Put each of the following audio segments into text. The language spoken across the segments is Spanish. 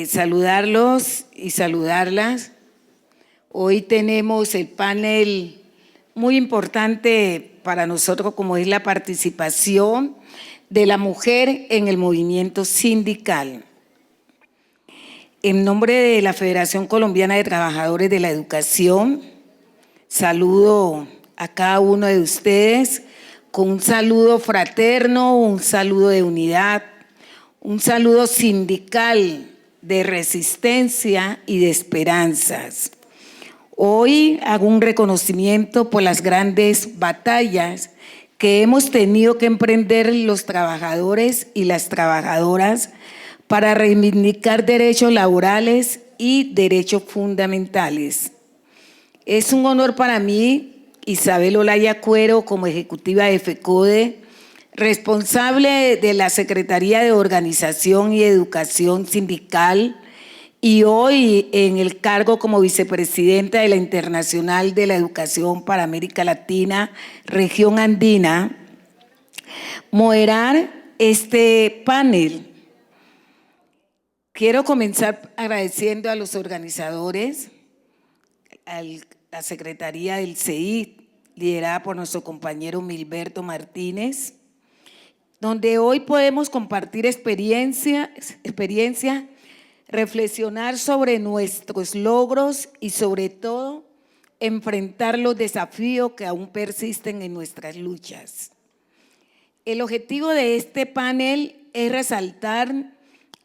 saludarlos y saludarlas. Hoy tenemos el panel muy importante para nosotros, como es la participación de la mujer en el movimiento sindical. En nombre de la Federación Colombiana de Trabajadores de la Educación, saludo a cada uno de ustedes con un saludo fraterno, un saludo de unidad, un saludo sindical de resistencia y de esperanzas. Hoy hago un reconocimiento por las grandes batallas que hemos tenido que emprender los trabajadores y las trabajadoras para reivindicar derechos laborales y derechos fundamentales. Es un honor para mí, Isabel Olaya Cuero, como ejecutiva de FECODE, responsable de la Secretaría de Organización y Educación Sindical, y hoy en el cargo como vicepresidenta de la Internacional de la Educación para América Latina, Región Andina, moderar este panel. Quiero comenzar agradeciendo a los organizadores, a la Secretaría del CEI, liderada por nuestro compañero Milberto Martínez, donde hoy podemos compartir experiencia, reflexionar sobre nuestros logros y sobre todo enfrentar los desafíos que aún persisten en nuestras luchas. El objetivo de este panel es resaltar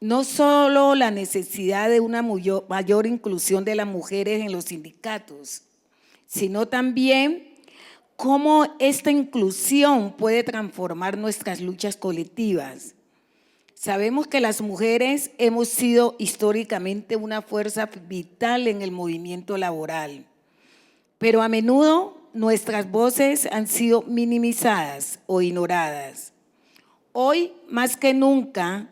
no solo la necesidad de una mayor inclusión de las mujeres en los sindicatos, sino también cómo esta inclusión puede transformar nuestras luchas colectivas. Sabemos que las mujeres hemos sido históricamente una fuerza vital en el movimiento laboral, pero a menudo nuestras voces han sido minimizadas o ignoradas. Hoy, más que nunca,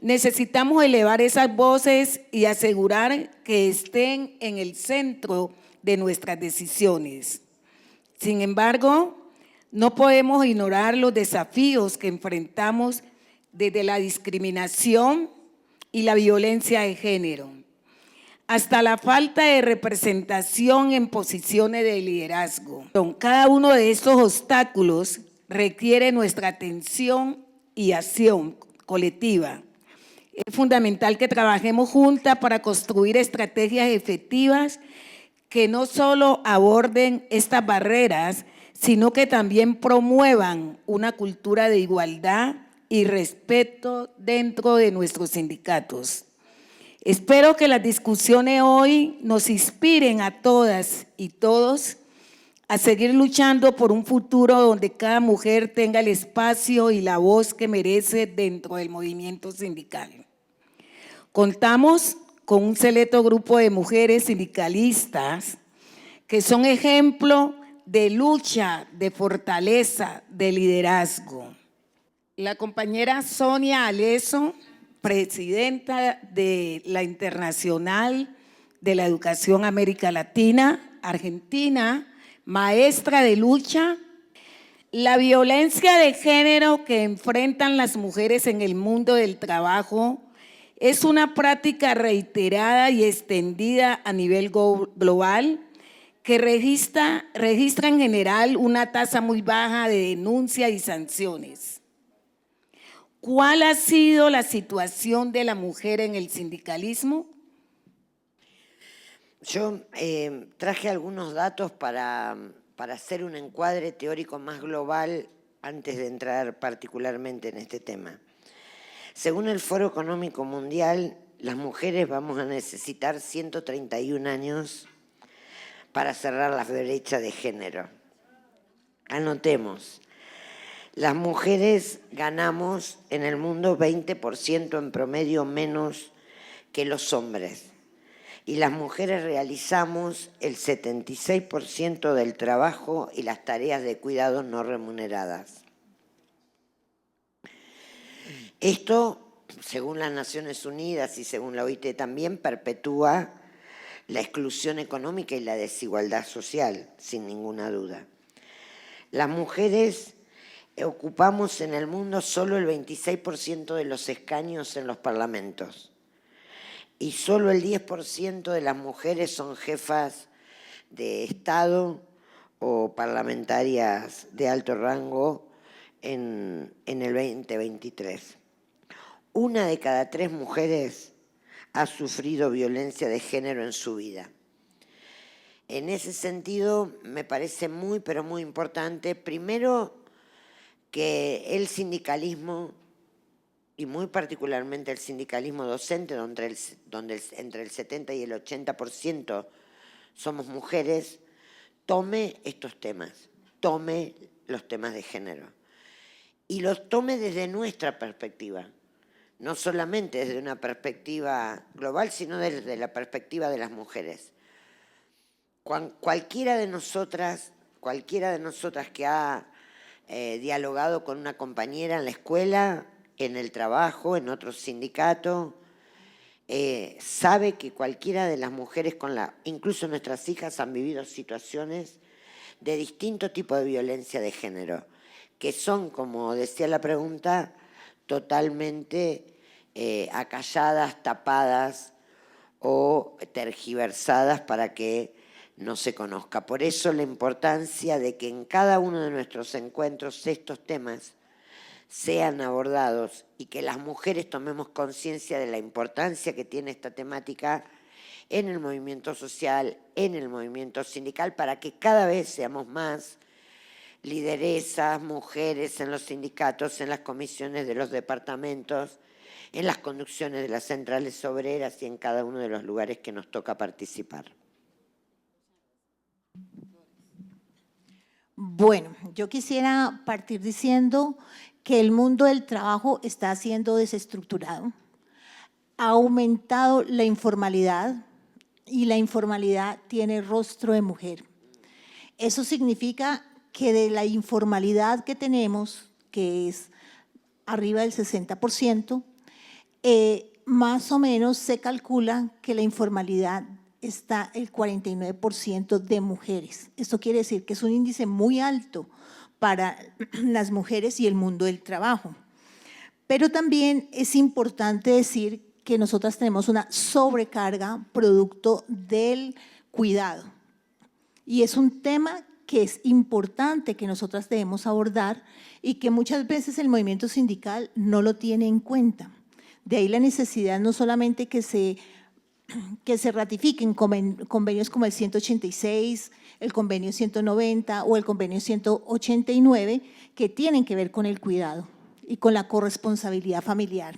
necesitamos elevar esas voces y asegurar que estén en el centro de nuestras decisiones. Sin embargo, no podemos ignorar los desafíos que enfrentamos desde la discriminación y la violencia de género, hasta la falta de representación en posiciones de liderazgo. Cada uno de estos obstáculos requiere nuestra atención y acción colectiva. Es fundamental que trabajemos juntas para construir estrategias efectivas que no solo aborden estas barreras, sino que también promuevan una cultura de igualdad y respeto dentro de nuestros sindicatos. Espero que las discusiones hoy nos inspiren a todas y todos a seguir luchando por un futuro donde cada mujer tenga el espacio y la voz que merece dentro del movimiento sindical. Contamos con un selecto grupo de mujeres sindicalistas que son ejemplo de lucha, de fortaleza, de liderazgo. La compañera Sonia Aleso, presidenta de la Internacional de la Educación América Latina, Argentina, maestra de lucha. La violencia de género que enfrentan las mujeres en el mundo del trabajo es una práctica reiterada y extendida a nivel global que registra en general una tasa muy baja de denuncia y sanciones. ¿Cuál ha sido la situación de la mujer en el sindicalismo? Yo traje algunos datos para hacer un encuadre teórico más global antes de entrar particularmente en este tema. Según el Foro Económico Mundial, las mujeres vamos a necesitar 131 años para cerrar la brecha de género. Anotemos. Las mujeres ganamos en el mundo 20% en promedio menos que los hombres y las mujeres realizamos el 76% del trabajo y las tareas de cuidado no remuneradas. Esto, según las Naciones Unidas y según la OIT también, perpetúa la exclusión económica y la desigualdad social, sin ninguna duda. Las mujeres ocupamos en el mundo solo el 26% de los escaños en los parlamentos. y solo el 10% de las mujeres son jefas de Estado o parlamentarias de alto rango en el 2023. 1 de cada 3 mujeres ha sufrido violencia de género en su vida. En ese sentido, me parece muy, pero muy importante, primero, que el sindicalismo, y muy particularmente el sindicalismo docente, donde entre el 70 y el 80% somos mujeres, tome estos temas, tome los temas de género, y los tome desde nuestra perspectiva, no solamente desde una perspectiva global, sino desde la perspectiva de las mujeres. Cualquiera de nosotras que ha dialogado con una compañera en la escuela, en el trabajo, en otro sindicato, sabe que cualquiera de las mujeres, incluso nuestras hijas, han vivido situaciones de distinto tipo de violencia de género, que son, como decía la pregunta, totalmente acalladas, tapadas o tergiversadas para que no se conozca. Por eso la importancia de que en cada uno de nuestros encuentros estos temas sean abordados y que las mujeres tomemos conciencia de la importancia que tiene esta temática en el movimiento social, en el movimiento sindical, para que cada vez seamos más lideresas, mujeres en los sindicatos, en las comisiones de los departamentos, en las conducciones de las centrales obreras y en cada uno de los lugares que nos toca participar. Bueno, yo quisiera partir diciendo que el mundo del trabajo está siendo desestructurado. Ha aumentado la informalidad y la informalidad tiene rostro de mujer. Eso significa que de la informalidad que tenemos, que es arriba del 60%, más o menos se calcula que la informalidad está el 49% de mujeres. Esto quiere decir que es un índice muy alto para las mujeres y el mundo del trabajo. Pero también es importante decir que nosotras tenemos una sobrecarga producto del cuidado. Y es un tema que es importante que nosotras debemos abordar y que muchas veces el movimiento sindical no lo tiene en cuenta. De ahí la necesidad no solamente que se ratifiquen convenios como el 186, el convenio 190 o el convenio 189, que tienen que ver con el cuidado y con la corresponsabilidad familiar.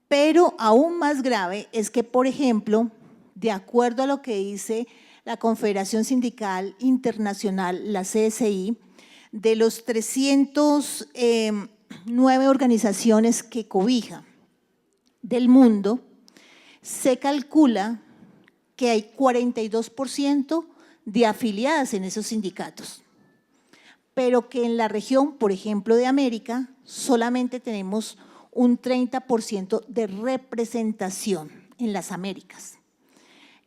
Pero aún más grave es que, por ejemplo, de acuerdo a lo que dice la Confederación Sindical Internacional, la CSI, de los 309 organizaciones que cobija del mundo, se calcula que hay 42% de afiliadas en esos sindicatos, pero que en la región, por ejemplo, de América, solamente tenemos un 30% de representación en las Américas.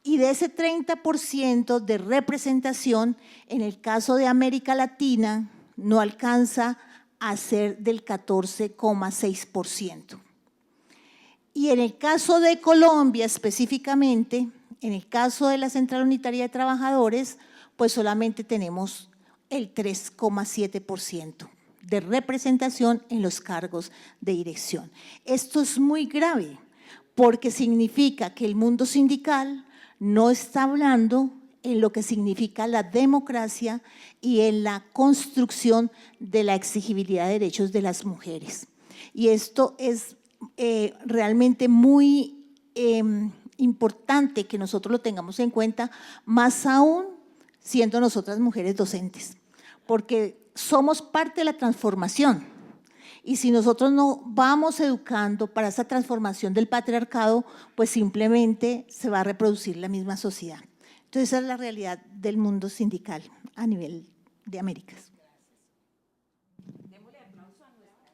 Y de ese 30% de representación, en el caso de América Latina, no alcanza a ser del 14,6%. Y en el caso de Colombia específicamente, en el caso de la Central Unitaria de Trabajadores, pues solamente tenemos el 3,7% de representación en los cargos de dirección. Esto es muy grave porque significa que el mundo sindical no está hablando en lo que significa la democracia y en la construcción de la exigibilidad de derechos de las mujeres. Y esto es realmente muy importante que nosotros lo tengamos en cuenta, más aún siendo nosotras mujeres docentes, porque somos parte de la transformación. Y si nosotros no vamos educando para esa transformación del patriarcado, pues simplemente se va a reproducir la misma sociedad. Entonces, esa es la realidad del mundo sindical a nivel de Américas. Démosle aplauso a nuestras.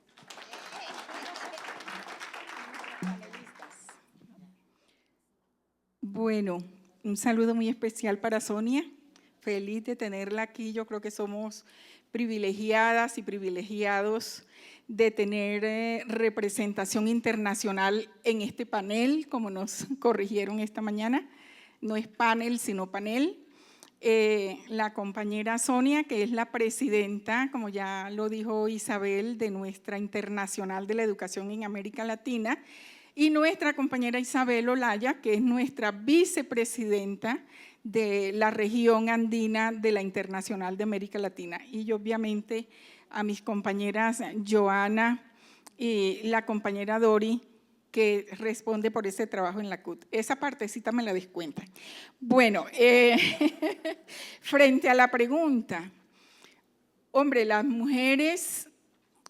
Bueno, un saludo muy especial para Sonia. Feliz de tenerla aquí. Yo creo que somos privilegiadas y privilegiados de tener representación internacional en este panel, como nos corrigieron esta mañana. No es panel, sino panel. La compañera Sonia, que es la presidenta, como ya lo dijo Isabel, de nuestra Internacional de la Educación en América Latina, y nuestra compañera Isabel Olaya, que es nuestra vicepresidenta de la región andina de la Internacional de América Latina. Y obviamente a mis compañeras Joana y la compañera Dori, que responde por ese trabajo en la CUT. Esa partecita me la descuentan. Bueno, frente a la pregunta, hombre, las mujeres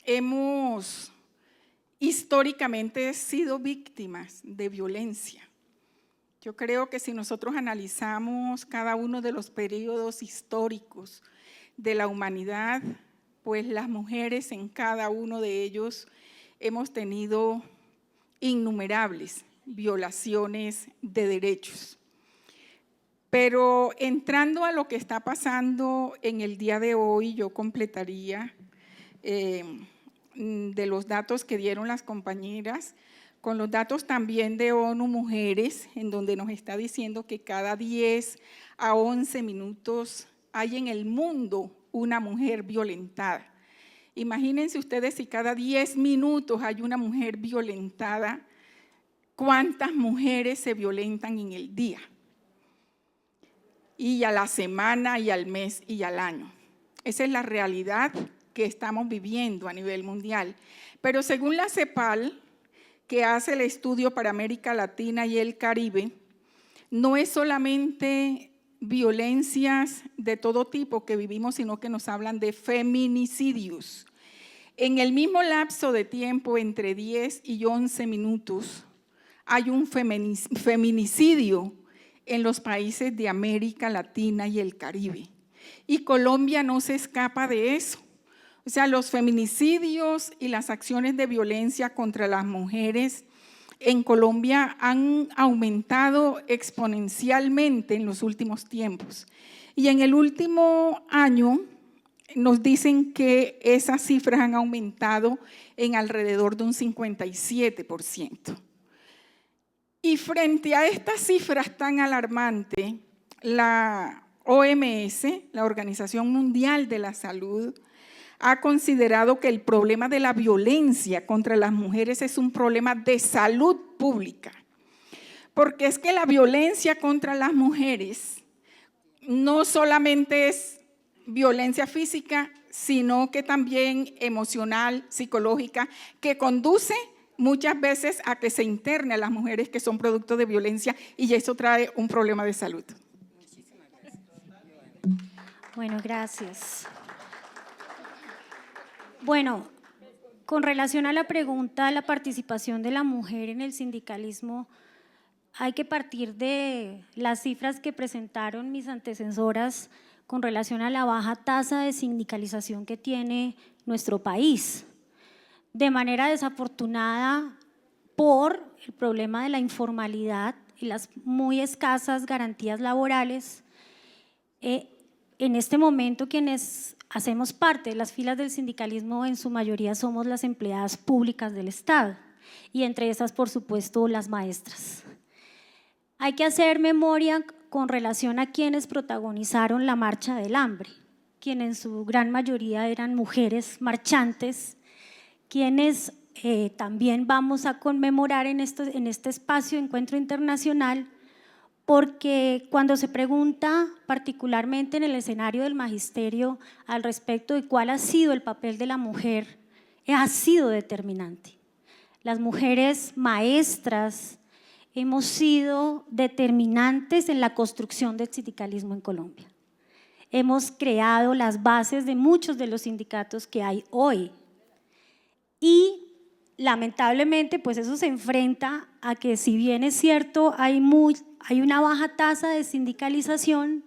hemos históricamente sido víctimas de violencia. Yo creo que si nosotros analizamos cada uno de los periodos históricos de la humanidad, pues las mujeres en cada uno de ellos hemos tenido innumerables violaciones de derechos. Pero entrando a lo que está pasando en el día de hoy, yo completaría de los datos que dieron las compañeras, con los datos también de ONU Mujeres, en donde nos está diciendo que cada 10 a 11 minutos hay en el mundo una mujer violentada. Imagínense ustedes si cada 10 minutos hay una mujer violentada, ¿cuántas mujeres se violentan en el día? Y a la semana, y al mes, y al año. Esa es la realidad que estamos viviendo a nivel mundial. Pero según la CEPAL, que hace el estudio para América Latina y el Caribe, no es solamente violencias de todo tipo que vivimos, sino que nos hablan de feminicidios. En el mismo lapso de tiempo, entre 10 y 11 minutos, hay un feminicidio en los países de América Latina y el Caribe. Y Colombia no se escapa de eso. O sea, los feminicidios y las acciones de violencia contra las mujeres en Colombia han aumentado exponencialmente en los últimos tiempos. Y en el último año nos dicen que esas cifras han aumentado en alrededor de un 57%. Y frente a estas cifras tan alarmantes, la OMS, la Organización Mundial de la Salud, ha considerado que el problema de la violencia contra las mujeres es un problema de salud pública, porque es que la violencia contra las mujeres no solamente es violencia física, sino que también emocional, psicológica, que conduce muchas veces a que se interne a las mujeres que son producto de violencia y eso trae un problema de salud. Bueno, gracias. Bueno, con relación a la pregunta de la participación de la mujer en el sindicalismo, hay que partir de las cifras que presentaron mis antecesoras con relación a la baja tasa de sindicalización que tiene nuestro país. De manera desafortunada, por el problema de la informalidad y las muy escasas garantías laborales, en este momento quienes hacemos parte de las filas del sindicalismo en su mayoría somos las empleadas públicas del Estado y entre esas, por supuesto, las maestras. Hay que hacer memoria con relación a quienes protagonizaron la marcha del hambre, quienes en su gran mayoría eran mujeres marchantes, quienes también vamos a conmemorar en este espacio Encuentro Internacional, porque cuando se pregunta particularmente en el escenario del magisterio al respecto de cuál ha sido el papel de la mujer, ha sido determinante. Las mujeres maestras hemos sido determinantes en la construcción del sindicalismo en Colombia. Hemos creado las bases de muchos de los sindicatos que hay hoy. Y lamentablemente, pues eso se enfrenta a que, si bien es cierto, hay una baja tasa de sindicalización,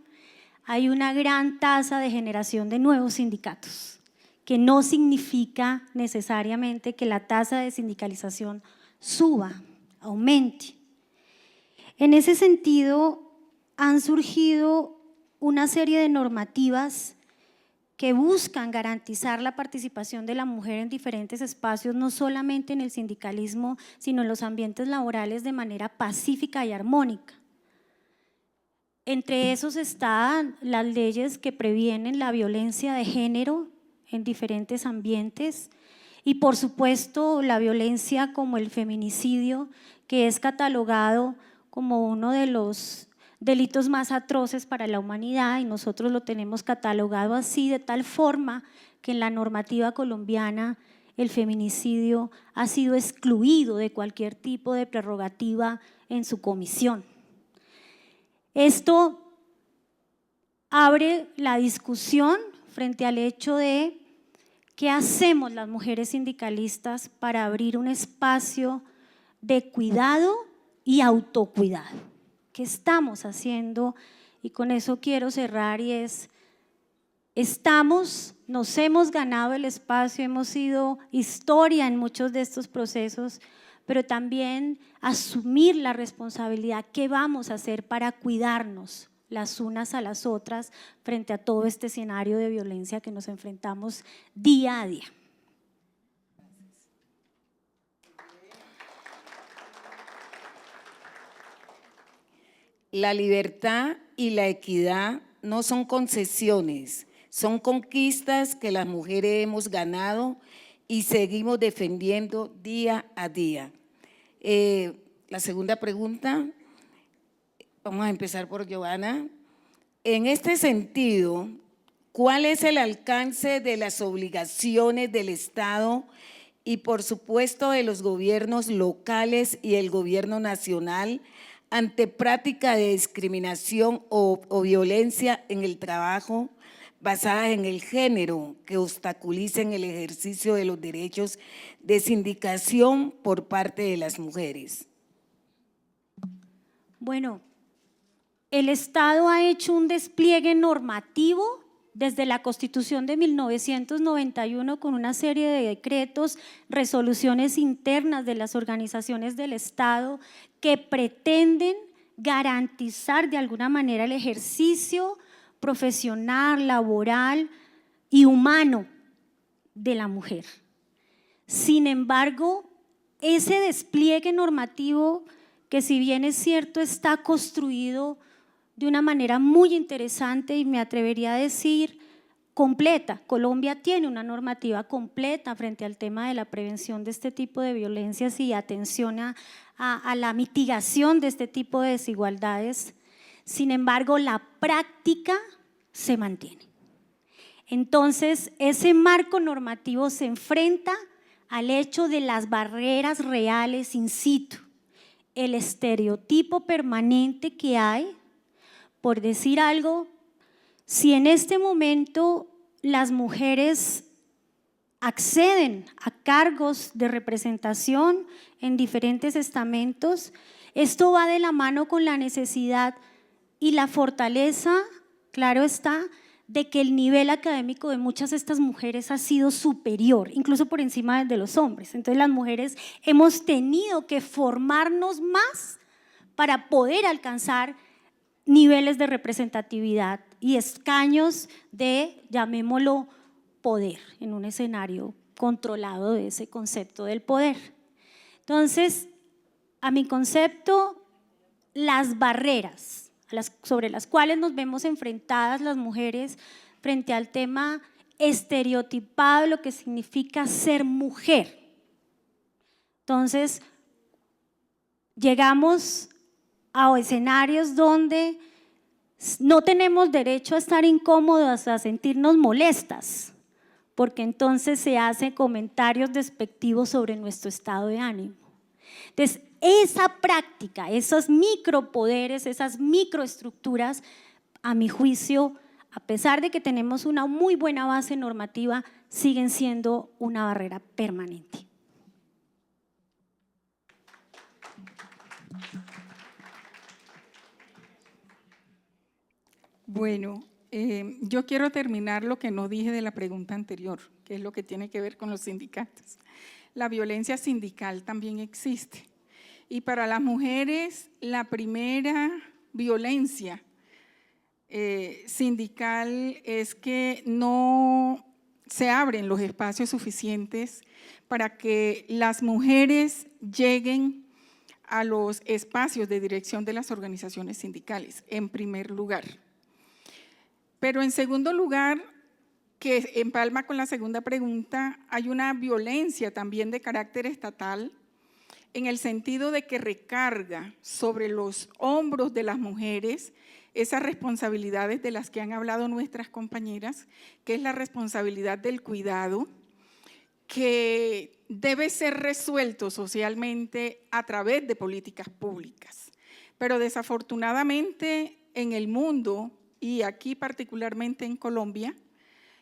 hay una gran tasa de generación de nuevos sindicatos, que no significa necesariamente que la tasa de sindicalización suba, aumente. En ese sentido, han surgido una serie de normativas que buscan garantizar la participación de la mujer en diferentes espacios, no solamente en el sindicalismo, sino en los ambientes laborales de manera pacífica y armónica. Entre esos están las leyes que previenen la violencia de género en diferentes ambientes y, por supuesto, la violencia como el feminicidio, que es catalogado como uno de los delitos más atroces para la humanidad, y nosotros lo tenemos catalogado así, de tal forma que en la normativa colombiana el feminicidio ha sido excluido de cualquier tipo de prerrogativa en su comisión. Esto abre la discusión frente al hecho de qué hacemos las mujeres sindicalistas para abrir un espacio de cuidado y autocuidado. ¿Qué estamos haciendo? Y con eso quiero cerrar, y es, nos hemos ganado el espacio, hemos sido historia en muchos de estos procesos, pero también asumir la responsabilidad. ¿Qué vamos a hacer para cuidarnos las unas a las otras frente a todo este escenario de violencia que nos enfrentamos día a día? La libertad y la equidad no son concesiones, son conquistas que las mujeres hemos ganado y seguimos defendiendo día a día. La segunda pregunta, vamos a empezar por Giovanna. En este sentido, ¿cuál es el alcance de las obligaciones del Estado y, por supuesto, de los gobiernos locales y el gobierno nacional ante práctica de discriminación o violencia en el trabajo basadas en el género que obstaculicen el ejercicio de los derechos de sindicación por parte de las mujeres? Bueno, el Estado ha hecho un despliegue normativo desde la Constitución de 1991 con una serie de decretos, resoluciones internas de las organizaciones del Estado que pretenden garantizar de alguna manera el ejercicio profesional, laboral y humano de la mujer. Sin embargo, ese despliegue normativo, que si bien es cierto está construido de una manera muy interesante y me atrevería a decir completa. Colombia tiene una normativa completa frente al tema de la prevención de este tipo de violencias y atención a la mitigación de este tipo de desigualdades. Sin embargo, la práctica se mantiene. Entonces, ese marco normativo se enfrenta al hecho de las barreras reales in situ, el estereotipo permanente que hay. Por decir algo, si en este momento las mujeres acceden a cargos de representación en diferentes estamentos, esto va de la mano con la necesidad y la fortaleza, claro está, de que el nivel académico de muchas de estas mujeres ha sido superior, incluso por encima del de los hombres. Entonces las mujeres hemos tenido que formarnos más para poder alcanzar niveles de representatividad y escaños de, llamémoslo, poder, en un escenario controlado de ese concepto del poder. Entonces, a mi concepto, las barreras sobre las cuales nos vemos enfrentadas las mujeres frente al tema estereotipado de lo que significa ser mujer. Entonces, llegamos a escenarios donde no tenemos derecho a estar incómodas, a sentirnos molestas, porque entonces se hacen comentarios despectivos sobre nuestro estado de ánimo. Entonces, esa práctica, esos micropoderes, esas microestructuras, a mi juicio, a pesar de que tenemos una muy buena base normativa, siguen siendo una barrera permanente. Bueno, yo quiero terminar lo que no dije de la pregunta anterior, que es lo que tiene que ver con los sindicatos. La violencia sindical también existe. Y para las mujeres, la primera violencia sindical es que no se abren los espacios suficientes para que las mujeres lleguen a los espacios de dirección de las organizaciones sindicales, en primer lugar. Pero en segundo lugar, que empalma con la segunda pregunta, hay una violencia también de carácter estatal, en el sentido de que recarga sobre los hombros de las mujeres esas responsabilidades de las que han hablado nuestras compañeras, que es la responsabilidad del cuidado, que debe ser resuelto socialmente a través de políticas públicas. Pero desafortunadamente en el mundo, y aquí particularmente en Colombia,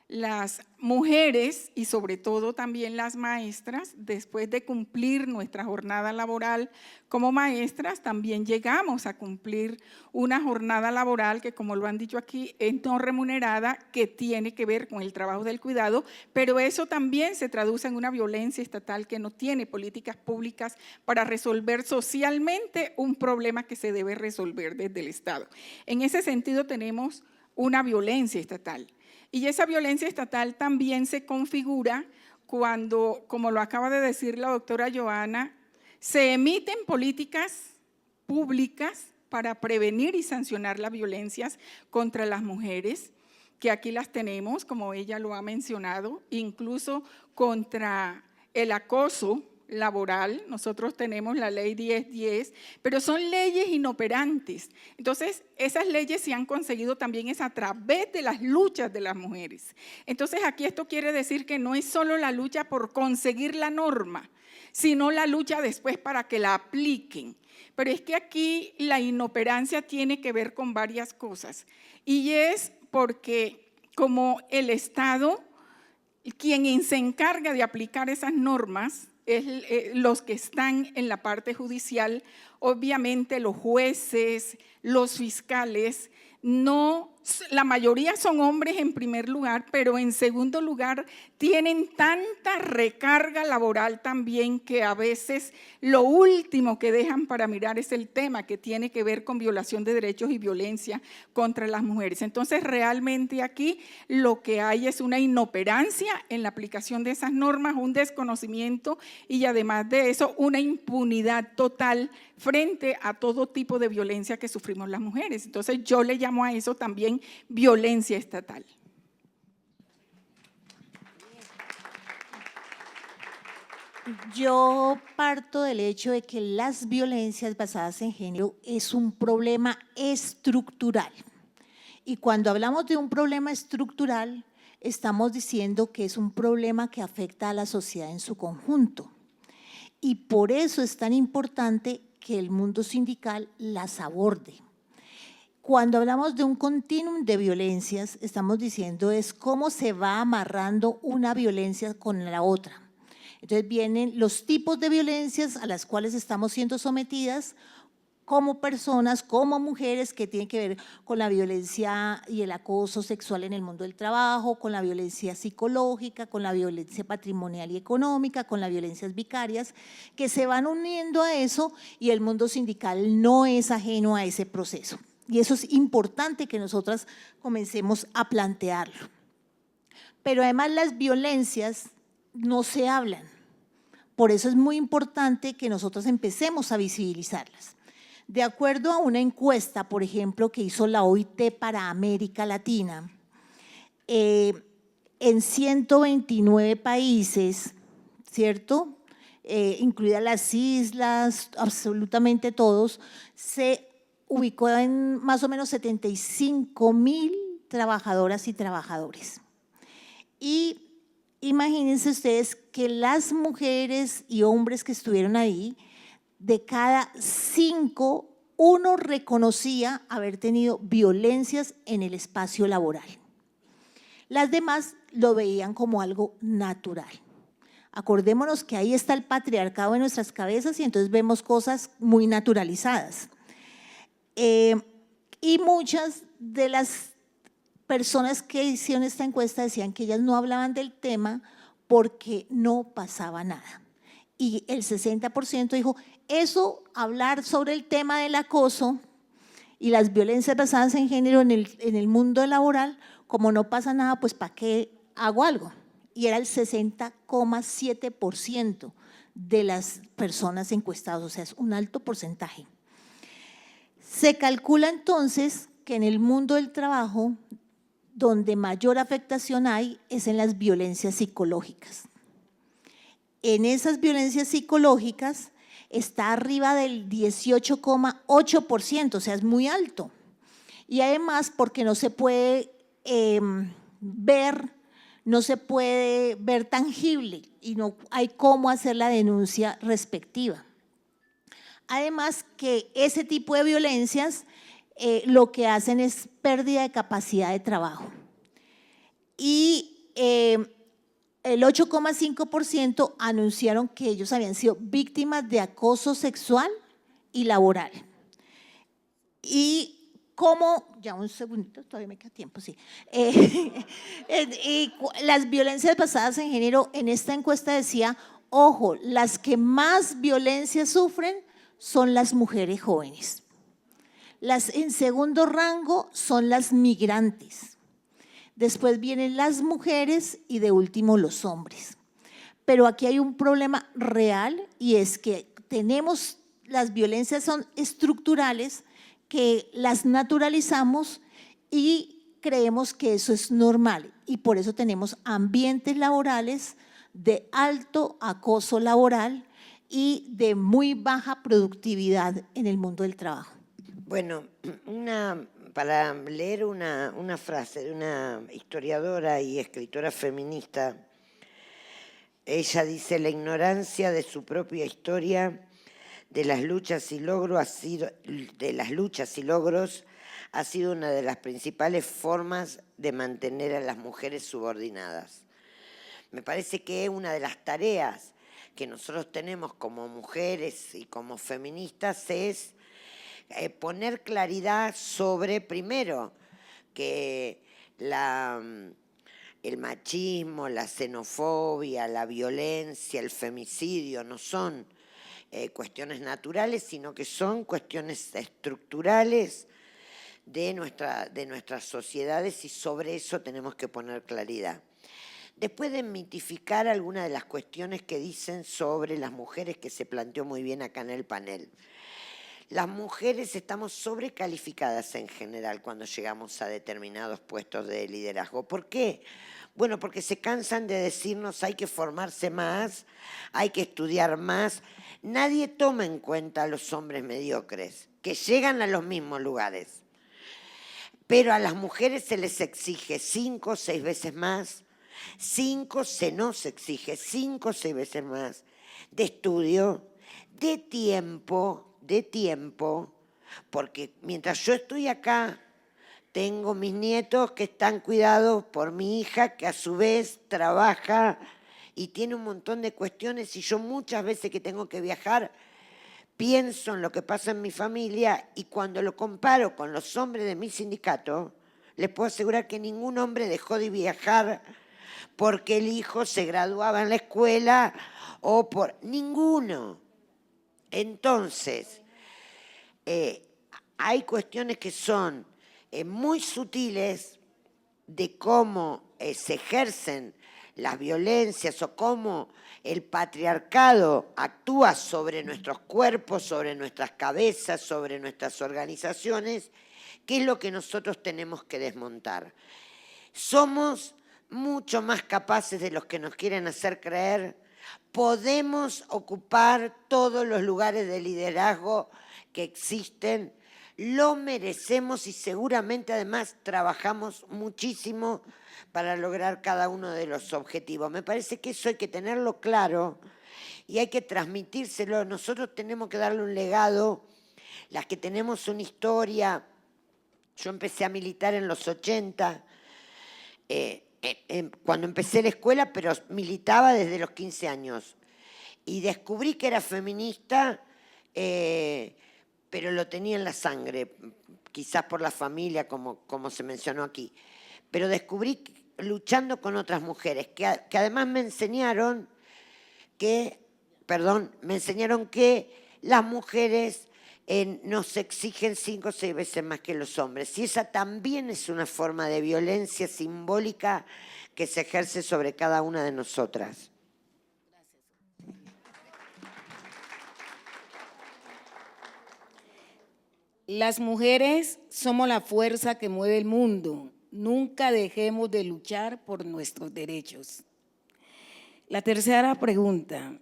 las mujeres y sobre todo también las maestras, después de cumplir nuestra jornada laboral como maestras, también llegamos a cumplir una jornada laboral que, como lo han dicho aquí, es no remunerada, que tiene que ver con el trabajo del cuidado, pero eso también se traduce en una violencia estatal que no tiene políticas públicas para resolver socialmente un problema que se debe resolver desde el Estado. En ese sentido tenemos una violencia estatal. Y esa violencia estatal también se configura cuando, como lo acaba de decir la doctora Joana, se emiten políticas públicas para prevenir y sancionar las violencias contra las mujeres, que aquí las tenemos, como ella lo ha mencionado, incluso contra el acoso laboral. Nosotros tenemos la ley 1010, pero son leyes inoperantes. Entonces, esas leyes se han conseguido también es a través de las luchas de las mujeres. Entonces, aquí esto quiere decir que no es solo la lucha por conseguir la norma, sino la lucha después para que la apliquen. Pero es que aquí la inoperancia tiene que ver con varias cosas, y es porque como el Estado, quien se encarga de aplicar esas normas, es los que están en la parte judicial, obviamente los jueces, los fiscales, no, la mayoría son hombres en primer lugar, pero en segundo lugar tienen tanta recarga laboral también que a veces lo último que dejan para mirar es el tema que tiene que ver con violación de derechos y violencia contra las mujeres. Entonces, realmente aquí lo que hay es una inoperancia en la aplicación de esas normas, un desconocimiento y además de eso una impunidad total frente a todo tipo de violencia que sufrimos las mujeres. Entonces, yo le llamo a eso también violencia estatal. Yo parto del hecho de que las violencias basadas en género es un problema estructural. Y cuando hablamos de un problema estructural, estamos diciendo que es un problema que afecta a la sociedad en su conjunto. Y por eso es tan importante que el mundo sindical las aborde. Cuando hablamos de un continuum de violencias, estamos diciendo es cómo se va amarrando una violencia con la otra. Entonces vienen los tipos de violencias a las cuales estamos siendo sometidas como personas, como mujeres, que tienen que ver con la violencia y el acoso sexual en el mundo del trabajo, con la violencia psicológica, con la violencia patrimonial y económica, con las violencias vicarias, que se van uniendo a eso y el mundo sindical no es ajeno a ese proceso. Y eso es importante que nosotras comencemos a plantearlo. Pero además las violencias no se hablan. Por eso es muy importante que nosotros empecemos a visibilizarlas. De acuerdo a una encuesta, por ejemplo, que hizo la OIT para América Latina, en 129 países, ¿cierto?, incluidas las islas, absolutamente todos, se ubicó en más o menos 75,000 trabajadoras y trabajadores. Y imagínense ustedes que las mujeres y hombres que estuvieron ahí, de cada 5, 1 reconocía haber tenido violencias en el espacio laboral. Las demás lo veían como algo natural. Acordémonos que ahí está el patriarcado en nuestras cabezas y entonces vemos cosas muy naturalizadas. Y muchas de las personas que hicieron esta encuesta decían que ellas no hablaban del tema porque no pasaba nada. Y el 60% dijo, eso, hablar sobre el tema del acoso y las violencias basadas en género en el mundo laboral, como no pasa nada, pues ¿para qué hago algo? Y era el 60,7% de las personas encuestadas, o sea, es un alto porcentaje. Se calcula entonces que en el mundo del trabajo, donde mayor afectación hay es en las violencias psicológicas. En esas violencias psicológicas está arriba del 18,8%, o sea, es muy alto. Y además porque no se puede no se puede ver tangible y no hay cómo hacer la denuncia respectiva. Además que ese tipo de violencias lo que hacen es pérdida de capacidad de trabajo. Y el 8,5% anunciaron que ellos habían sido víctimas de acoso sexual y laboral. Y cómo, ya un segundito, todavía me queda tiempo, sí. Y las violencias basadas en género, en esta encuesta decía, ojo, las que más violencia sufren son las mujeres jóvenes. Las en segundo rango son las migrantes. Después vienen las mujeres y de último los hombres. Pero aquí hay un problema real y es que las violencias son estructurales, que las naturalizamos y creemos que eso es normal y por eso tenemos ambientes laborales de alto acoso laboral y de muy baja productividad en el mundo del trabajo. Bueno, para leer una frase de una historiadora y escritora feminista, ella dice: la ignorancia de su propia historia, de las luchas y logros ha sido una de las principales formas de mantener a las mujeres subordinadas. Me parece que una de las tareas que nosotros tenemos como mujeres y como feministas es poner claridad sobre, primero, que el machismo, la xenofobia, la violencia, el femicidio no son cuestiones naturales, sino que son cuestiones estructurales de nuestras sociedades y sobre eso tenemos que poner claridad. Después de mitificar algunas de las cuestiones que dicen sobre las mujeres, que se planteó muy bien acá en el panel. Las mujeres estamos sobrecalificadas en general cuando llegamos a determinados puestos de liderazgo. ¿Por qué? Bueno, porque se cansan de decirnos hay que formarse más, hay que estudiar más. Nadie toma en cuenta a los hombres mediocres, que llegan a los mismos lugares. Pero a las mujeres se les exige 5 o 6 veces más, se nos exige 5 o 6 veces más de estudio, de tiempo, porque mientras yo estoy acá, tengo mis nietos que están cuidados por mi hija, que a su vez trabaja y tiene un montón de cuestiones, y yo muchas veces que tengo que viajar, pienso en lo que pasa en mi familia, y cuando lo comparo con los hombres de mi sindicato, les puedo asegurar que ningún hombre dejó de viajar porque el hijo se graduaba en la escuela o por ninguno. Entonces, hay cuestiones que son muy sutiles de cómo se ejercen las violencias o cómo el patriarcado actúa sobre nuestros cuerpos, sobre nuestras cabezas, sobre nuestras organizaciones, que es lo que nosotros tenemos que desmontar. Somos mucho más capaces de los que nos quieren hacer creer. Podemos ocupar todos los lugares de liderazgo que existen, lo merecemos y seguramente además trabajamos muchísimo para lograr cada uno de los objetivos. Me parece que eso hay que tenerlo claro y hay que transmitírselo. Nosotros tenemos que darle un legado, las que tenemos una historia. Yo empecé a militar en los 80, cuando empecé la escuela, pero militaba desde los 15 años. Y descubrí que era feminista, pero lo tenía en la sangre, quizás por la familia, como se mencionó aquí. Pero descubrí luchando con otras mujeres, que además me enseñaron que las mujeres nos exigen 5 o 6 veces más que los hombres. Y esa también es una forma de violencia simbólica que se ejerce sobre cada una de nosotras. Las mujeres somos la fuerza que mueve el mundo. Nunca dejemos de luchar por nuestros derechos. La tercera pregunta.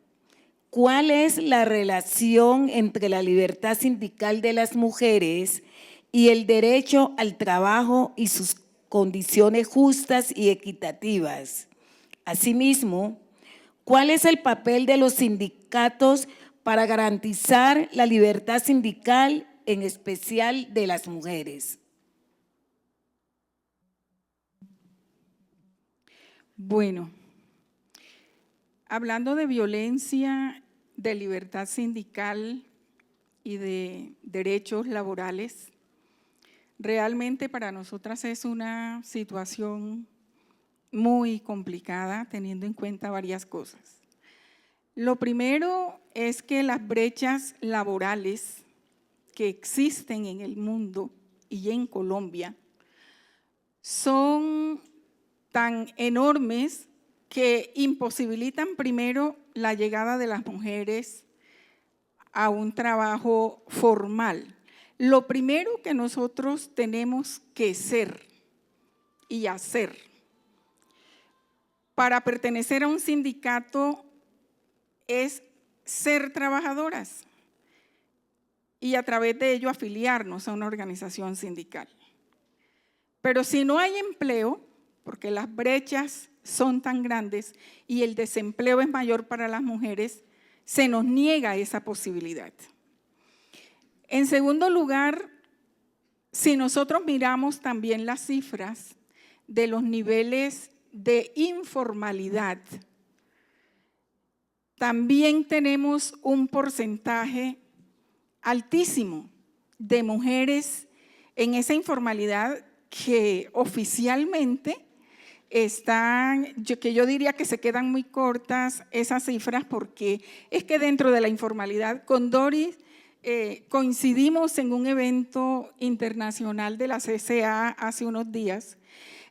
¿Cuál es la relación entre la libertad sindical de las mujeres y el derecho al trabajo y sus condiciones justas y equitativas? Asimismo, ¿cuál es el papel de los sindicatos para garantizar la libertad sindical, en especial de las mujeres? Bueno, hablando de violencia, de libertad sindical y de derechos laborales, realmente para nosotras es una situación muy complicada, teniendo en cuenta varias cosas. Lo primero es que las brechas laborales que existen en el mundo y en Colombia son tan enormes que imposibilitan primero la llegada de las mujeres a un trabajo formal. Lo primero que nosotros tenemos que ser y hacer para pertenecer a un sindicato es ser trabajadoras y a través de ello afiliarnos a una organización sindical. Pero si no hay empleo, porque las brechas son tan grandes y el desempleo es mayor para las mujeres, se nos niega esa posibilidad. En segundo lugar, si nosotros miramos también las cifras de los niveles de informalidad, también tenemos un porcentaje altísimo de mujeres en esa informalidad que oficialmente están, que yo diría que se quedan muy cortas esas cifras, porque es que dentro de la informalidad, con Doris coincidimos en un evento internacional de la CCA hace unos días,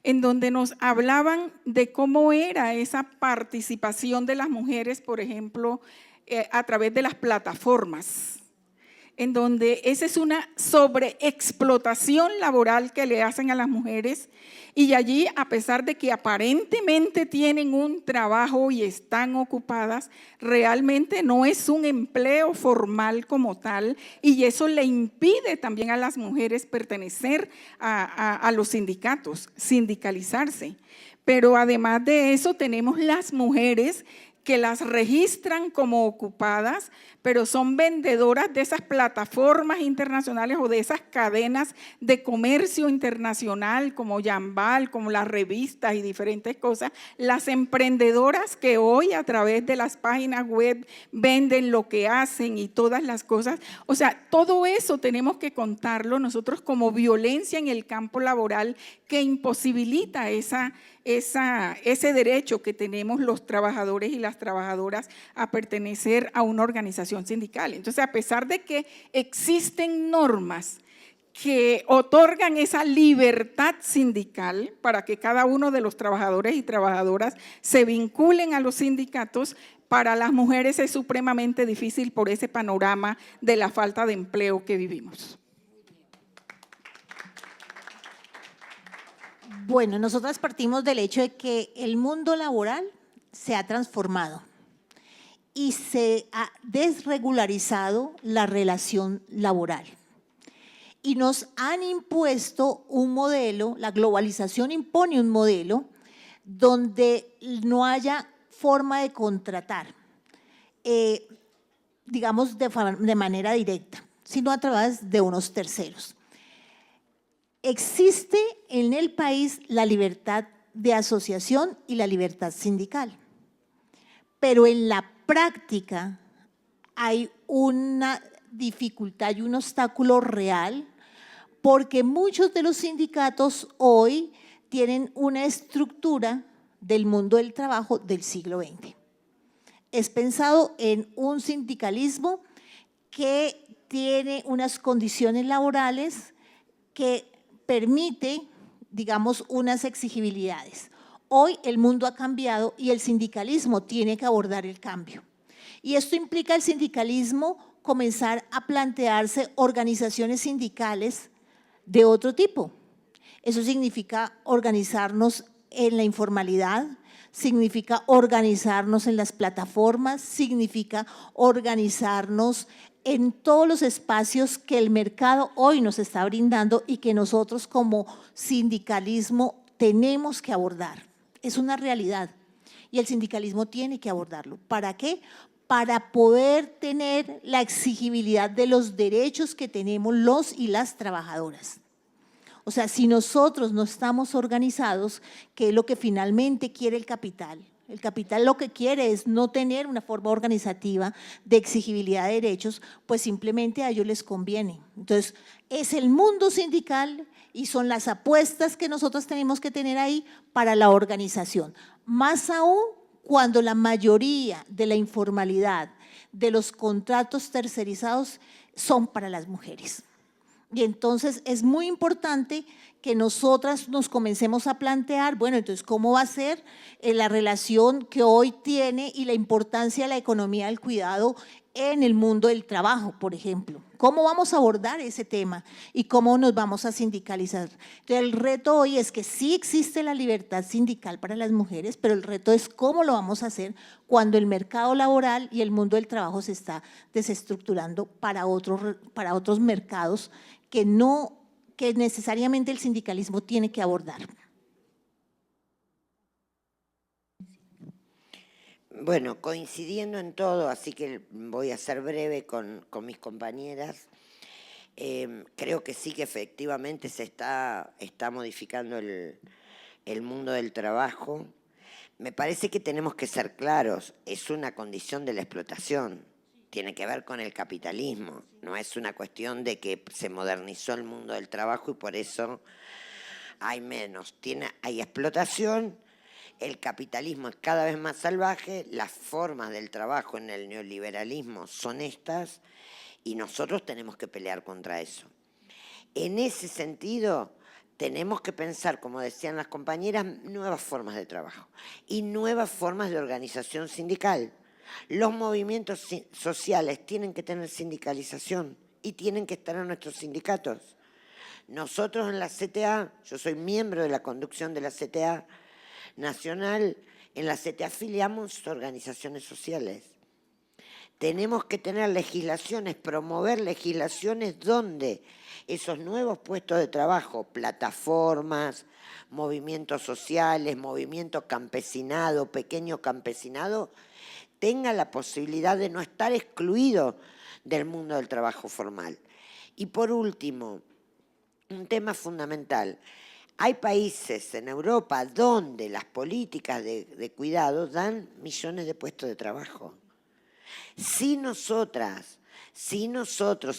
en donde nos hablaban de cómo era esa participación de las mujeres, por ejemplo, a través de las plataformas, en donde esa es una sobreexplotación laboral que le hacen a las mujeres, y allí, a pesar de que aparentemente tienen un trabajo y están ocupadas, realmente no es un empleo formal como tal, y eso le impide también a las mujeres pertenecer a los sindicatos, sindicalizarse. Pero además de eso, tenemos las mujeres que las registran como ocupadas, pero son vendedoras de esas plataformas internacionales o de esas cadenas de comercio internacional como Yambal, como las revistas y diferentes cosas. Las emprendedoras que hoy a través de las páginas web venden lo que hacen y todas las cosas. O sea, todo eso tenemos que contarlo nosotros como violencia en el campo laboral que imposibilita ese derecho que tenemos los trabajadores y las trabajadoras a pertenecer a una organización sindical. Entonces, a pesar de que existen normas que otorgan esa libertad sindical para que cada uno de los trabajadores y trabajadoras se vinculen a los sindicatos, para las mujeres es supremamente difícil por ese panorama de la falta de empleo que vivimos. Bueno, nosotras partimos del hecho de que el mundo laboral se ha transformado y se ha desregularizado la relación laboral. Y nos han impuesto un modelo, la globalización impone un modelo donde no haya forma de contratar, digamos de manera directa, sino a través de unos terceros. Existe en el país la libertad de asociación y la libertad sindical, pero en la práctica hay una dificultad y un obstáculo real porque muchos de los sindicatos hoy tienen una estructura del mundo del trabajo del siglo XX. Es pensado en un sindicalismo que tiene unas condiciones laborales que permite, digamos, unas exigibilidades. Hoy el mundo ha cambiado y el sindicalismo tiene que abordar el cambio. Y esto implica el sindicalismo comenzar a plantearse organizaciones sindicales de otro tipo. Eso significa organizarnos en la informalidad, significa organizarnos en las plataformas, significa organizarnos en todos los espacios que el mercado hoy nos está brindando y que nosotros como sindicalismo tenemos que abordar. Es una realidad y el sindicalismo tiene que abordarlo. ¿Para qué? Para poder tener la exigibilidad de los derechos que tenemos los y las trabajadoras. O sea, si nosotros no estamos organizados, ¿qué es lo que finalmente quiere el capital? El capital lo que quiere es no tener una forma organizativa de exigibilidad de derechos, pues simplemente a ellos les conviene. Entonces, es el mundo sindical y son las apuestas que nosotros tenemos que tener ahí para la organización. Más aún cuando la mayoría de la informalidad de los contratos tercerizados son para las mujeres. Y entonces es muy importante que nosotras nos comencemos a plantear, bueno, entonces, ¿cómo va a ser la relación que hoy tiene y la importancia de la economía del cuidado en el mundo del trabajo, por ejemplo? ¿Cómo vamos a abordar ese tema y cómo nos vamos a sindicalizar? Entonces, el reto hoy es que sí existe la libertad sindical para las mujeres, pero el reto es cómo lo vamos a hacer cuando el mercado laboral y el mundo del trabajo se está desestructurando para otros mercados que necesariamente el sindicalismo tiene que abordar. Bueno, coincidiendo en todo, así que voy a ser breve con mis compañeras, creo que sí que efectivamente se está modificando el mundo del trabajo. Me parece que tenemos que ser claros, es una condición de la explotación, tiene que ver con el capitalismo, no es una cuestión de que se modernizó el mundo del trabajo y por eso hay menos, hay explotación. El capitalismo es cada vez más salvaje, las formas del trabajo en el neoliberalismo son estas y nosotros tenemos que pelear contra eso. En ese sentido, tenemos que pensar, como decían las compañeras, nuevas formas de trabajo y nuevas formas de organización sindical. Los movimientos sociales tienen que tener sindicalización y tienen que estar en nuestros sindicatos. Nosotros en la CTA, yo soy miembro de la conducción de la CTA nacional, en la CTA afiliamos organizaciones sociales. Tenemos que tener legislaciones, promover legislaciones donde esos nuevos puestos de trabajo, plataformas, movimientos sociales, movimiento campesinado, pequeño campesinado, tengan la posibilidad de no estar excluido del mundo del trabajo formal. Y por último, un tema fundamental. Hay países en Europa donde las políticas de cuidado dan millones de puestos de trabajo. Si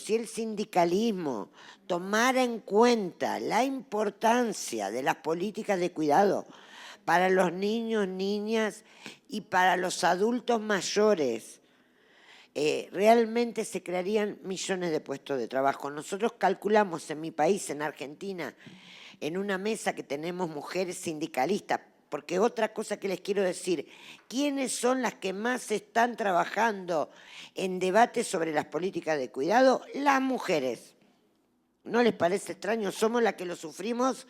el sindicalismo tomara en cuenta la importancia de las políticas de cuidado para los niños, niñas y para los adultos mayores, realmente se crearían millones de puestos de trabajo. Nosotros calculamos en mi país, en Argentina, en una mesa que tenemos mujeres sindicalistas, porque otra cosa que les quiero decir, ¿quiénes son las que más están trabajando en debates sobre las políticas de cuidado? Las mujeres. ¿No les parece extraño? Somos las que lo sufrimos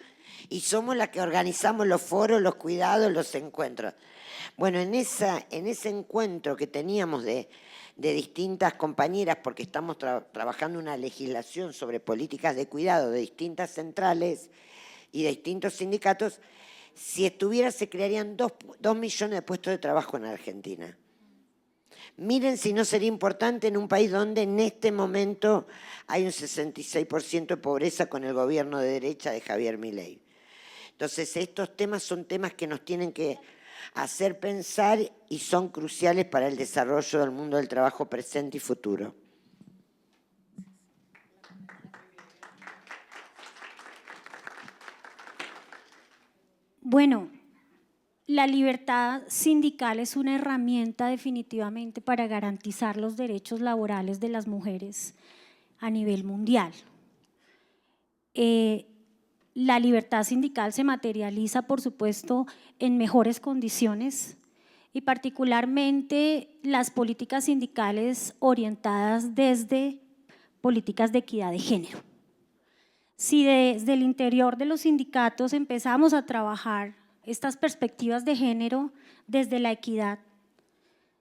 y somos las que organizamos los foros, los cuidados, los encuentros. Bueno, en ese encuentro que teníamos de distintas compañeras, porque estamos trabajando una legislación sobre políticas de cuidado de distintas centrales y de distintos sindicatos, si estuviera se crearían 2 millones de puestos de trabajo en Argentina. Miren si no sería importante en un país donde en este momento hay un 66% de pobreza con el gobierno de derecha de Javier Milei. Entonces estos temas son temas que nos tienen que hacer pensar y son cruciales para el desarrollo del mundo del trabajo presente y futuro. Bueno, la libertad sindical es una herramienta definitivamente para garantizar los derechos laborales de las mujeres a nivel mundial. La libertad sindical se materializa, por supuesto, en mejores condiciones y particularmente las políticas sindicales orientadas desde políticas de equidad de género. Si desde el interior de los sindicatos empezamos a trabajar estas perspectivas de género desde la equidad,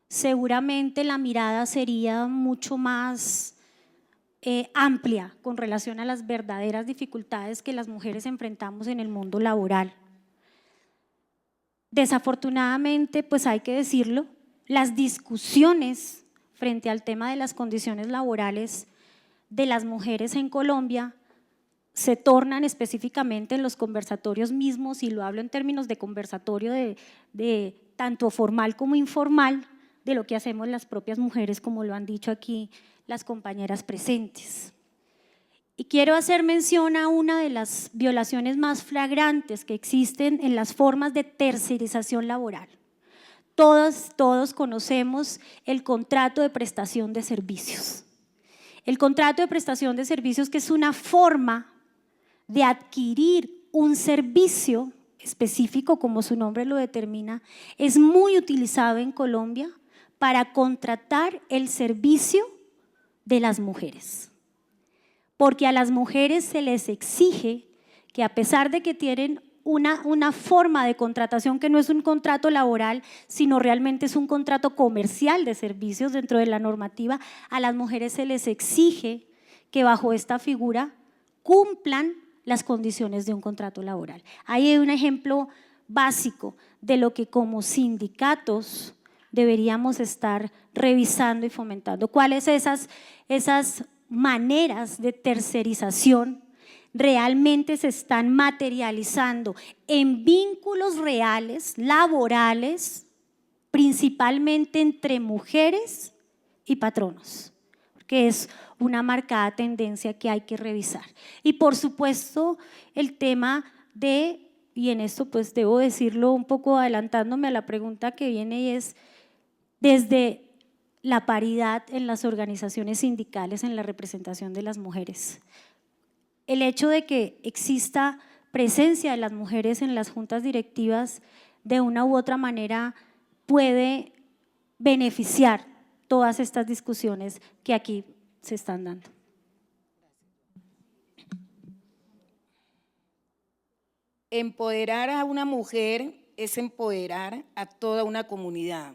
seguramente la mirada sería mucho más amplia con relación a las verdaderas dificultades que las mujeres enfrentamos en el mundo laboral. Desafortunadamente, pues hay que decirlo, las discusiones frente al tema de las condiciones laborales de las mujeres en Colombia se tornan específicamente en los conversatorios mismos, y lo hablo en términos de conversatorio de tanto formal como informal, de lo que hacemos las propias mujeres, como lo han dicho aquí las compañeras presentes. Y quiero hacer mención a una de las violaciones más flagrantes que existen en las formas de tercerización laboral. Todos conocemos el contrato de prestación de servicios. El contrato de prestación de servicios, que es una forma de adquirir un servicio específico, como su nombre lo determina, es muy utilizado en Colombia para contratar el servicio de las mujeres. Porque a las mujeres se les exige que, a pesar de que tienen una forma de contratación que no es un contrato laboral, sino realmente es un contrato comercial de servicios dentro de la normativa, a las mujeres se les exige que bajo esta figura cumplan las condiciones de un contrato laboral. Ahí hay un ejemplo básico de lo que como sindicatos deberíamos estar revisando y fomentando. ¿Cuáles esas maneras de tercerización realmente se están materializando en vínculos reales, laborales, principalmente entre mujeres y patronos? Que es una marcada tendencia que hay que revisar. Y por supuesto el tema de, y en esto pues debo decirlo un poco adelantándome a la pregunta que viene, y es desde la paridad en las organizaciones sindicales, en la representación de las mujeres. El hecho de que exista presencia de las mujeres en las juntas directivas de una u otra manera puede beneficiar todas estas discusiones que aquí se están dando. Empoderar a una mujer es empoderar a toda una comunidad.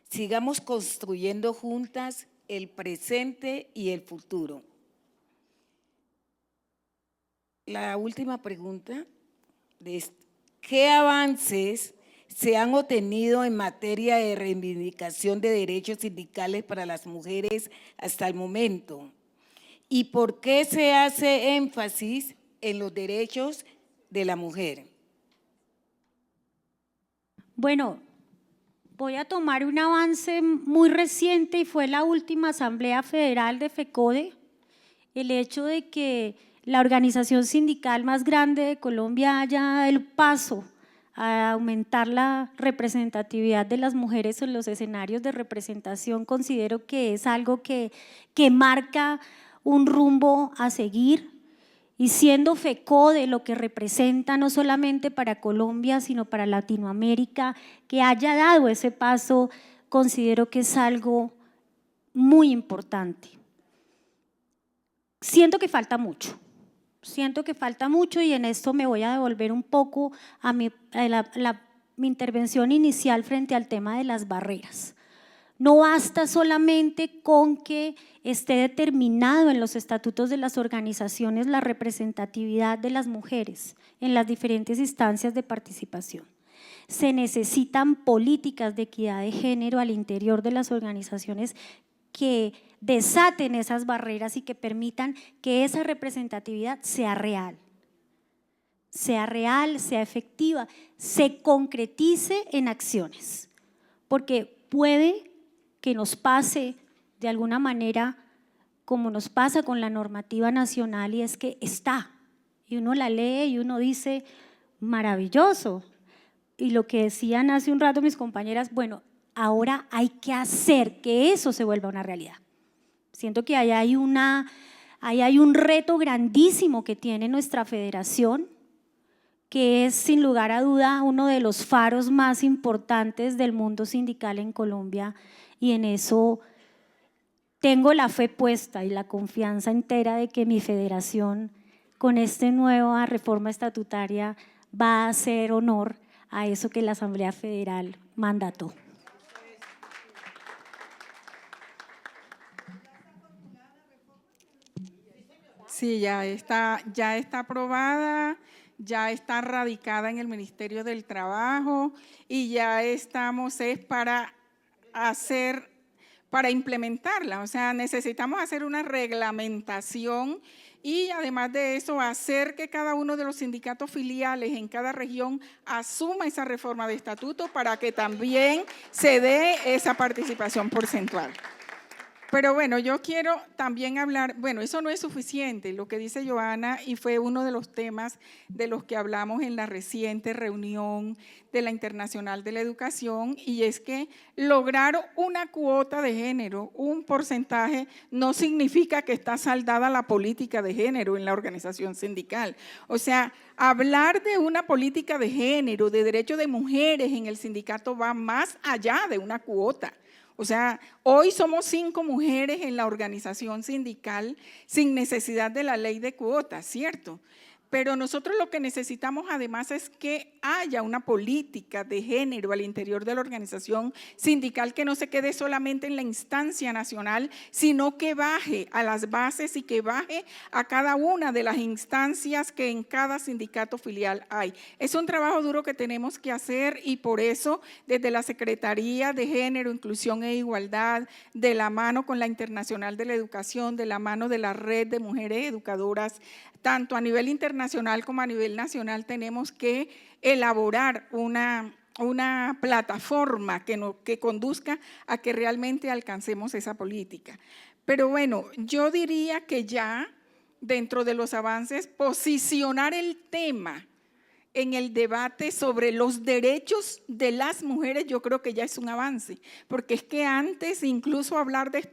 Sigamos construyendo juntas el presente y el futuro. La última pregunta es: ¿qué avances se han obtenido en materia de reivindicación de derechos sindicales para las mujeres hasta el momento? ¿Y por qué se hace énfasis en los derechos de la mujer? Bueno, voy a tomar un avance muy reciente, y fue la última Asamblea Federal de FECODE, el hecho de que la organización sindical más grande de Colombia haya dado el paso a aumentar la representatividad de las mujeres en los escenarios de representación. Considero que es algo que marca un rumbo a seguir, y siendo FECODE lo que representa no solamente para Colombia, sino para Latinoamérica, que haya dado ese paso, considero que es algo muy importante. Siento que falta mucho. Y en esto me voy a devolver un poco a mi intervención inicial frente al tema de las barreras. No basta solamente con que esté determinado en los estatutos de las organizaciones la representatividad de las mujeres en las diferentes instancias de participación. Se necesitan políticas de equidad de género al interior de las organizaciones que desaten esas barreras y que permitan que esa representatividad sea real, sea efectiva, se concretice en acciones, porque puede que nos pase de alguna manera como nos pasa con la normativa nacional, y es que está, y uno la lee y uno dice maravilloso, y lo que decían hace un rato mis compañeras, bueno, ahora hay que hacer que eso se vuelva una realidad. Siento que ahí hay un reto grandísimo que tiene nuestra federación, que es sin lugar a duda uno de los faros más importantes del mundo sindical en Colombia, y en eso tengo la fe puesta y la confianza entera de que mi federación con esta nueva reforma estatutaria va a hacer honor a eso que la Asamblea Federal mandató. Sí, ya está aprobada, ya está radicada en el Ministerio del Trabajo y ya estamos para implementarla. O sea, necesitamos hacer una reglamentación y además de eso hacer que cada uno de los sindicatos filiales en cada región asuma esa reforma de estatuto para que también se dé esa participación porcentual. Pero bueno, yo quiero también hablar, bueno, eso no es suficiente, lo que dice Joana, y fue uno de los temas de los que hablamos en la reciente reunión de la Internacional de la Educación, y es que lograr una cuota de género, un porcentaje, no significa que está saldada la política de género en la organización sindical. O sea, hablar de una política de género, de derechos de mujeres en el sindicato va más allá de una cuota. O sea, hoy somos 5 mujeres en la organización sindical sin necesidad de la ley de cuotas, ¿cierto? Pero nosotros lo que necesitamos además es que haya una política de género al interior de la organización sindical que no se quede solamente en la instancia nacional, sino que baje a las bases y que baje a cada una de las instancias que en cada sindicato filial hay. Es un trabajo duro que tenemos que hacer y por eso desde la Secretaría de Género, Inclusión e Igualdad, de la mano con la Internacional de la Educación, de la mano de la Red de Mujeres Educadoras, tanto a nivel internacional como a nivel nacional, tenemos que elaborar una plataforma que conduzca a que realmente alcancemos esa política. Pero bueno, yo diría que ya dentro de los avances, posicionar el tema en el debate sobre los derechos de las mujeres, yo creo que ya es un avance, porque es que antes incluso hablar de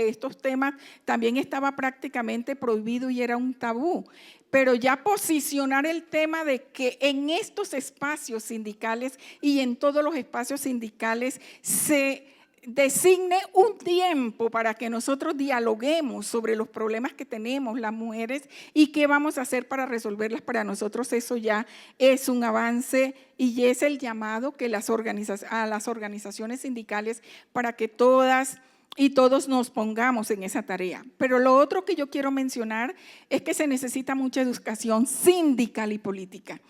estos temas también estaba prácticamente prohibido y era un tabú, pero ya posicionar el tema de que en estos espacios sindicales y en todos los espacios sindicales se designe un tiempo para que nosotros dialoguemos sobre los problemas que tenemos las mujeres y qué vamos a hacer para resolverlas. Para nosotros eso ya es un avance y es el llamado que a las organizaciones sindicales para que todas y todos nos pongamos en esa tarea. Pero lo otro que yo quiero mencionar es que se necesita mucha educación sindical y política.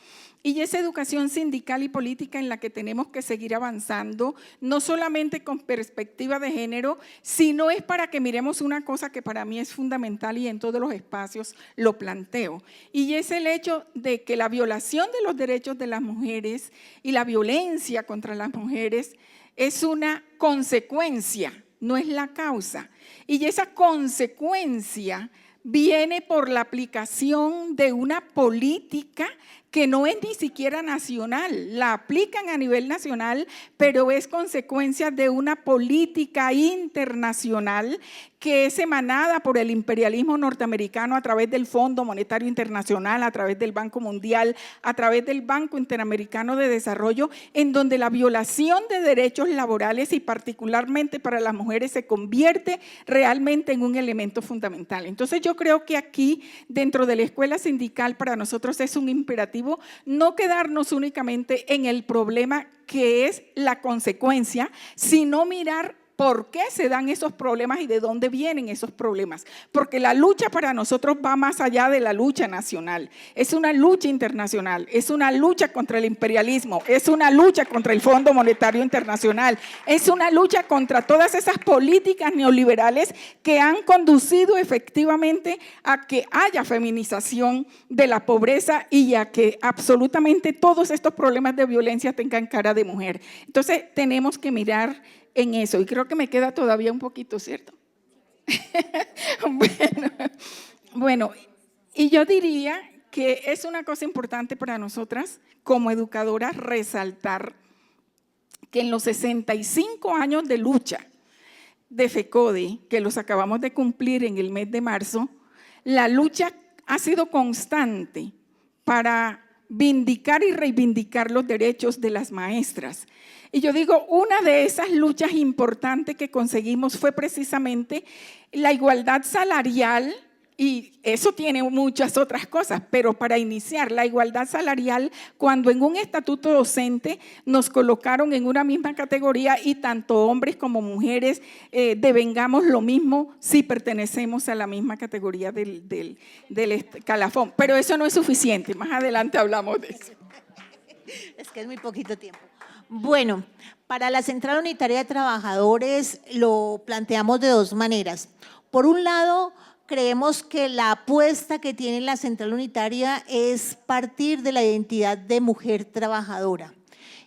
Y esa educación sindical y política en la que tenemos que seguir avanzando, no solamente con perspectiva de género, sino es para que miremos una cosa que para mí es fundamental y en todos los espacios lo planteo. Y es el hecho de que la violación de los derechos de las mujeres y la violencia contra las mujeres es una consecuencia, no es la causa. Y esa consecuencia viene por la aplicación de una política que no es ni siquiera nacional, la aplican a nivel nacional, pero es consecuencia de una política internacional que es emanada por el imperialismo norteamericano a través del Fondo Monetario Internacional, a través del Banco Mundial, a través del Banco Interamericano de Desarrollo, en donde la violación de derechos laborales y particularmente para las mujeres se convierte realmente en un elemento fundamental. Entonces yo creo que aquí dentro de la escuela sindical para nosotros es un imperativo no quedarnos únicamente en el problema que es la consecuencia, sino mirar por qué se dan esos problemas y de dónde vienen esos problemas. Porque la lucha para nosotros va más allá de la lucha nacional. Es una lucha internacional, es una lucha contra el imperialismo, es una lucha contra el Fondo Monetario Internacional, es una lucha contra todas esas políticas neoliberales que han conducido efectivamente a que haya feminización de la pobreza y a que absolutamente todos estos problemas de violencia tengan cara de mujer. Entonces tenemos que mirar en eso, y creo que me queda todavía un poquito, ¿cierto? Bueno, y yo diría que es una cosa importante para nosotras como educadoras resaltar que en los 65 años de lucha de FECODE, que los acabamos de cumplir en el mes de marzo, la lucha ha sido constante para vindicar y reivindicar los derechos de las maestras. Y yo digo, una de esas luchas importantes que conseguimos fue precisamente la igualdad salarial, y eso tiene muchas otras cosas, pero para iniciar la igualdad salarial, cuando en un estatuto docente nos colocaron en una misma categoría y tanto hombres como mujeres devengamos lo mismo si pertenecemos a la misma categoría del escalafón. Pero eso no es suficiente, más adelante hablamos de eso. Es que es muy poquito tiempo. Bueno, para la Central Unitaria de Trabajadores lo planteamos de dos maneras. Por un lado, creemos que la apuesta que tiene la Central Unitaria es partir de la identidad de mujer trabajadora.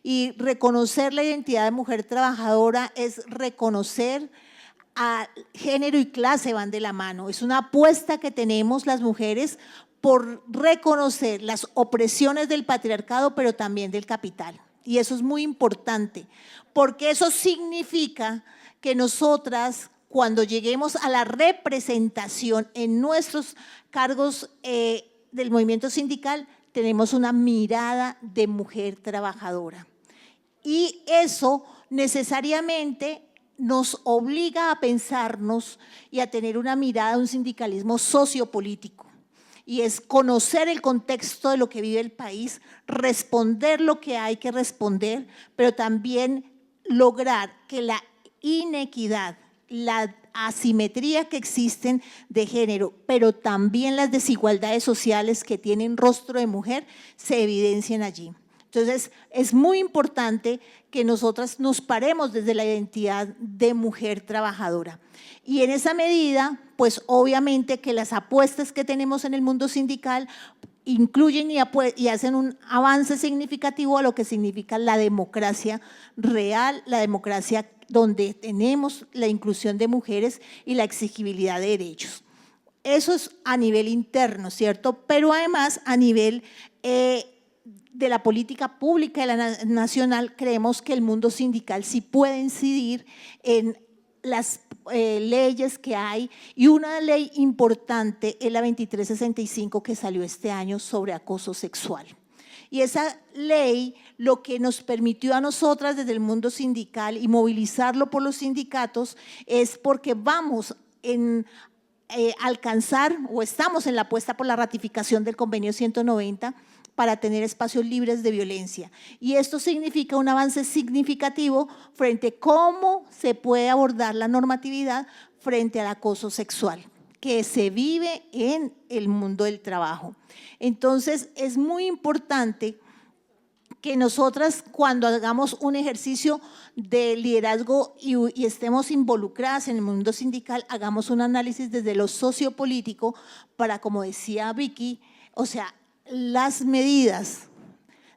Y reconocer la identidad de mujer trabajadora es reconocer a género y clase van de la mano. Es una apuesta que tenemos las mujeres por reconocer las opresiones del patriarcado, pero también del capital. Y eso es muy importante, porque eso significa que nosotras, cuando lleguemos a la representación en nuestros cargos del movimiento sindical, tenemos una mirada de mujer trabajadora. Y eso necesariamente nos obliga a pensarnos y a tener una mirada, un sindicalismo sociopolítico. Y es conocer el contexto de lo que vive el país, responder lo que hay que responder, pero también lograr que la inequidad, la asimetría que existen de género, pero también las desigualdades sociales que tienen rostro de mujer, se evidencien allí. Entonces, es muy importante que nosotras nos paremos desde la identidad de mujer trabajadora. Y en esa medida, pues obviamente que las apuestas que tenemos en el mundo sindical incluyen y hacen un avance significativo a lo que significa la democracia real, la democracia donde tenemos la inclusión de mujeres y la exigibilidad de derechos. Eso es a nivel interno, ¿cierto? Pero además a nivel de la política pública de la nacional, creemos que el mundo sindical sí puede incidir en las leyes que hay, y una ley importante es la 2365 que salió este año sobre acoso sexual. Y esa ley lo que nos permitió a nosotras desde el mundo sindical y movilizarlo por los sindicatos es porque vamos en alcanzar o estamos en la apuesta por la ratificación del convenio 190 para tener espacios libres de violencia. Y esto significa un avance significativo frente a cómo se puede abordar la normatividad frente al acoso sexual que se vive en el mundo del trabajo. Entonces, es muy importante que nosotras, cuando hagamos un ejercicio de liderazgo y estemos involucradas en el mundo sindical, hagamos un análisis desde lo sociopolítico para, como decía Vicky, o sea, las medidas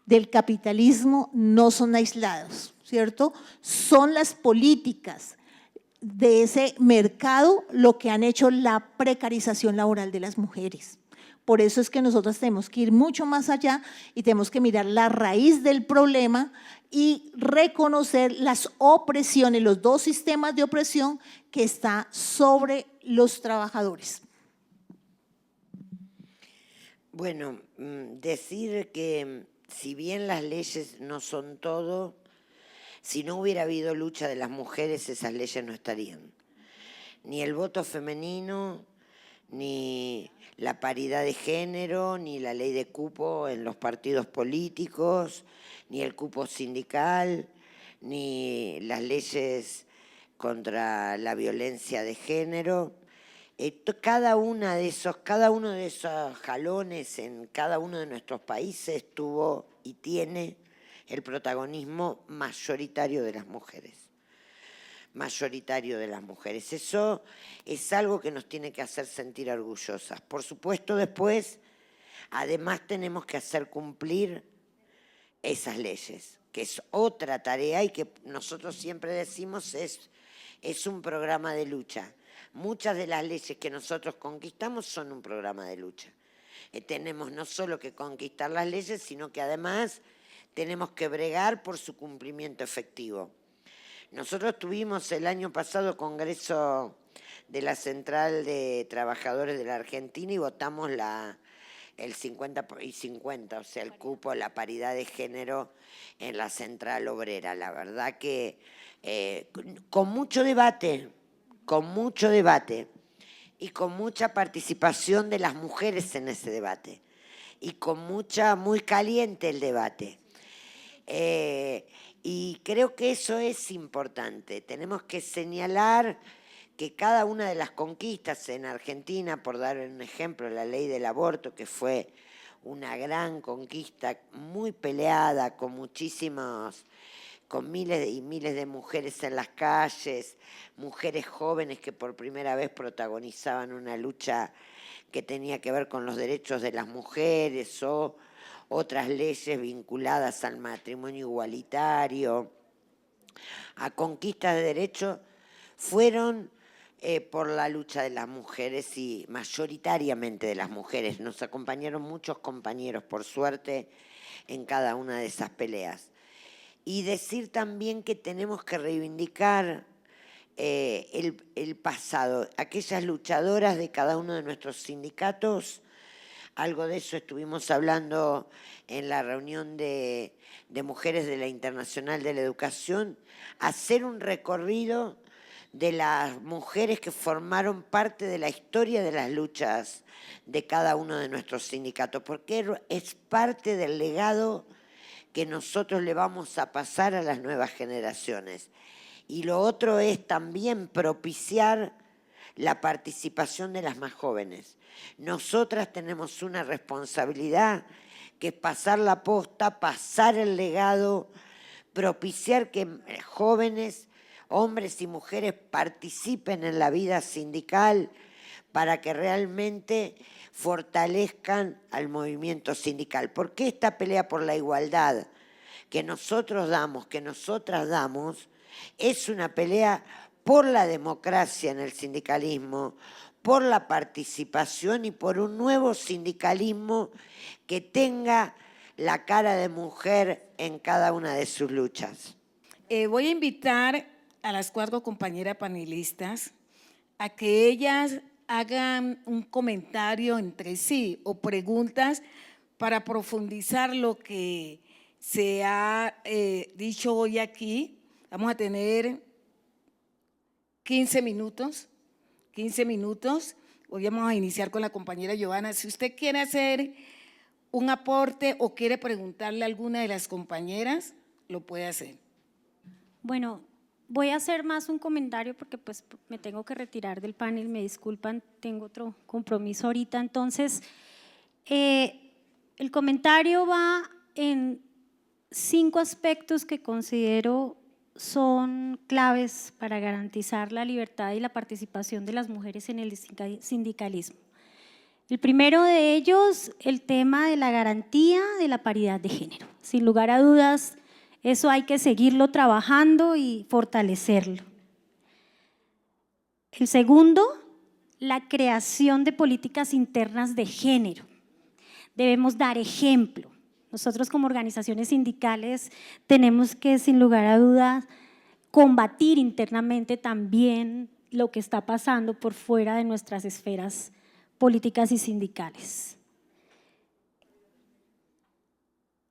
del capitalismo no son aisladas, ¿cierto? Son las políticas de ese mercado lo que han hecho la precarización laboral de las mujeres. Por eso es que nosotros tenemos que ir mucho más allá y tenemos que mirar la raíz del problema y reconocer las opresiones, los dos sistemas de opresión que está sobre los trabajadores. Bueno, decir que si bien las leyes no son todo, si no hubiera habido lucha de las mujeres, esas leyes no estarían. Ni el voto femenino, ni la paridad de género, ni la ley de cupo en los partidos políticos, ni el cupo sindical, ni las leyes contra la violencia de género. Cada uno de esos jalones en cada uno de nuestros países tuvo y tiene el protagonismo mayoritario de las mujeres. Mayoritario de las mujeres. Eso es algo que nos tiene que hacer sentir orgullosas. Por supuesto, después, además tenemos que hacer cumplir esas leyes, que es otra tarea y que nosotros siempre decimos es un programa de lucha. Muchas de las leyes que nosotros conquistamos son un programa de lucha. tenemos no solo que conquistar las leyes, sino que además tenemos que bregar por su cumplimiento efectivo. Nosotros tuvimos el año pasado congreso de la Central de Trabajadores de la Argentina y votamos el 50 y 50, o sea, el cupo, la paridad de género en la Central Obrera. La verdad que con mucho debate y con mucha participación de las mujeres en ese debate y con muy caliente el debate. Y creo que eso es importante. Tenemos que señalar que cada una de las conquistas en Argentina, por dar un ejemplo, la ley del aborto, que fue una gran conquista, muy peleada, con miles y miles de mujeres en las calles, mujeres jóvenes que por primera vez protagonizaban una lucha que tenía que ver con los derechos de las mujeres o otras leyes vinculadas al matrimonio igualitario, a conquistas de derechos, fueron por la lucha de las mujeres y mayoritariamente de las mujeres. Nos acompañaron muchos compañeros, por suerte, en cada una de esas peleas. Y decir también que tenemos que reivindicar el pasado, aquellas luchadoras de cada uno de nuestros sindicatos. Algo de eso estuvimos hablando en la reunión de mujeres de la Internacional de la Educación, hacer un recorrido de las mujeres que formaron parte de la historia de las luchas de cada uno de nuestros sindicatos, porque es parte del legado que nosotros le vamos a pasar a las nuevas generaciones. Y lo otro es también propiciar la participación de las más jóvenes. Nosotras tenemos una responsabilidad que es pasar la posta, pasar el legado, propiciar que jóvenes, hombres y mujeres participen en la vida sindical para que realmente fortalezcan al movimiento sindical. Porque esta pelea por la igualdad que nosotros damos, que nosotras damos, es una pelea por la democracia en el sindicalismo, por la participación y por un nuevo sindicalismo que tenga la cara de mujer en cada una de sus luchas. Voy a invitar a las 4 compañeras panelistas a que ellas hagan un comentario entre sí o preguntas para profundizar lo que se ha dicho hoy aquí. Vamos a tener 15 minutos. Hoy vamos a iniciar con la compañera Giovanna. Si usted quiere hacer un aporte o quiere preguntarle a alguna de las compañeras, lo puede hacer. Bueno, voy a hacer más un comentario porque pues me tengo que retirar del panel, me disculpan, tengo otro compromiso ahorita. Entonces, el comentario va en 5 aspectos que considero son claves para garantizar la libertad y la participación de las mujeres en el sindicalismo. El primero de ellos, el tema de la garantía de la paridad de género. Sin lugar a dudas, eso hay que seguirlo trabajando y fortalecerlo. El segundo, la creación de políticas internas de género. Debemos dar ejemplo. Nosotros como organizaciones sindicales tenemos que, sin lugar a dudas, combatir internamente también lo que está pasando por fuera de nuestras esferas políticas y sindicales.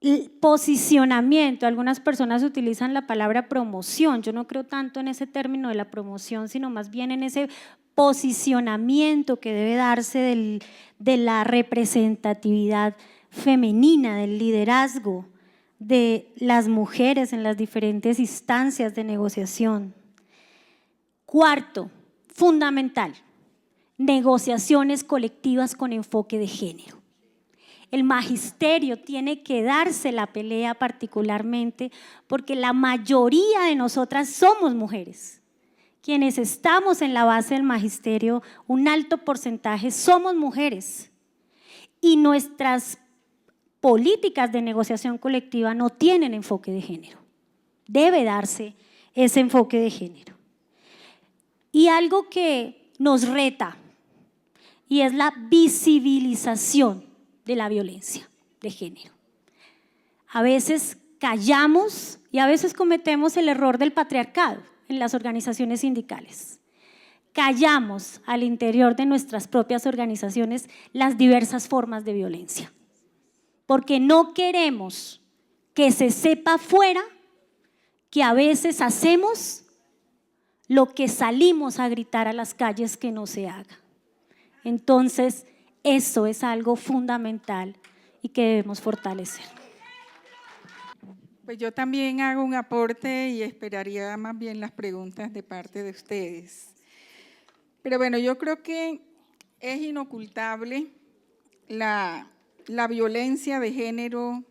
El posicionamiento, algunas personas utilizan la palabra promoción, yo no creo tanto en ese término de la promoción, sino más bien en ese posicionamiento que debe darse de la representatividad femenina, del liderazgo de las mujeres en las diferentes instancias de negociación. Cuarto, fundamental, negociaciones colectivas con enfoque de género. El magisterio tiene que darse la pelea particularmente porque la mayoría de nosotras somos mujeres. Quienes estamos en la base del magisterio, un alto porcentaje somos mujeres y nuestras políticas de negociación colectiva no tienen enfoque de género. Debe darse ese enfoque de género. Y algo que nos reta y es la visibilización de la violencia de género. A veces callamos y a veces cometemos el error del patriarcado en las organizaciones sindicales. Callamos al interior de nuestras propias organizaciones las diversas formas de violencia, porque no queremos que se sepa afuera que a veces hacemos lo que salimos a gritar a las calles que no se haga. Entonces, eso es algo fundamental y que debemos fortalecer. Pues yo también hago un aporte y esperaría más bien las preguntas de parte de ustedes. Pero bueno, yo creo que es inocultable la violencia de género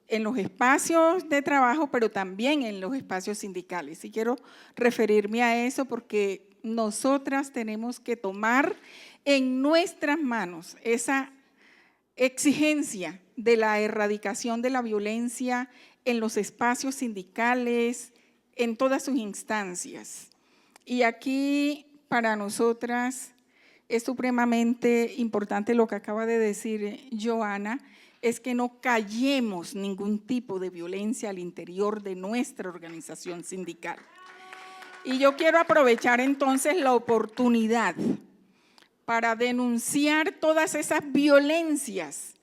en los espacios de trabajo, pero también en los espacios sindicales. Y quiero referirme a eso porque nosotras tenemos que tomar en nuestras manos esa exigencia de la erradicación de la violencia en los espacios sindicales, en todas sus instancias. Y aquí para nosotras es supremamente importante lo que acaba de decir Joana, es que no callemos ningún tipo de violencia al interior de nuestra organización sindical. Y yo quiero aprovechar entonces la oportunidad para denunciar todas esas violencias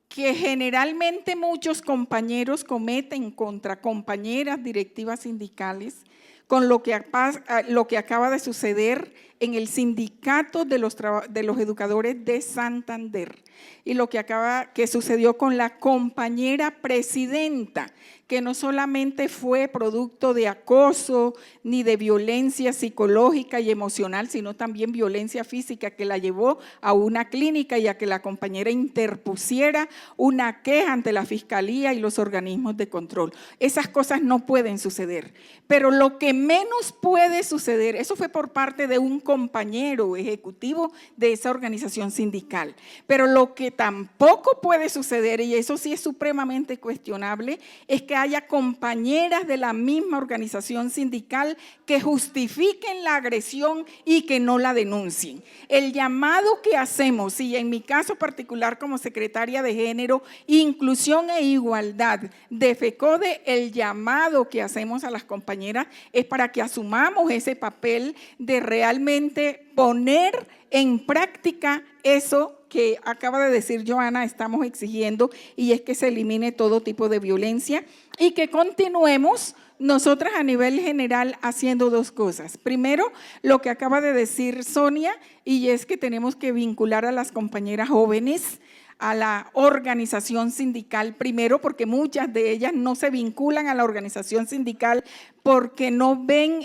que generalmente muchos compañeros cometen contra compañeras directivas sindicales, con lo que acaba de suceder en el sindicato de los educadores de Santander y lo que sucedió con la compañera presidenta, que no solamente fue producto de acoso ni de violencia psicológica y emocional, sino también violencia física que la llevó a una clínica y a que la compañera interpusiera una queja ante la fiscalía y los organismos de control. Esas cosas no pueden suceder, pero lo que menos puede suceder, eso fue por parte de un compañero ejecutivo de esa organización sindical, pero lo que tampoco puede suceder, y eso sí es supremamente cuestionable, es que haya compañeras de la misma organización sindical que justifiquen la agresión y que no la denuncien. El llamado que hacemos, y en mi caso particular como secretaria de Género, Inclusión e Igualdad de FECODE, el llamado que hacemos a las compañeras es para que asumamos ese papel de realmente poner en práctica eso que acaba de decir Joana, estamos exigiendo, y es que se elimine todo tipo de violencia y que continuemos nosotras a nivel general haciendo dos cosas. Primero, lo que acaba de decir Sonia, y es que tenemos que vincular a las compañeras jóvenes a la organización sindical primero, porque muchas de ellas no se vinculan a la organización sindical porque no ven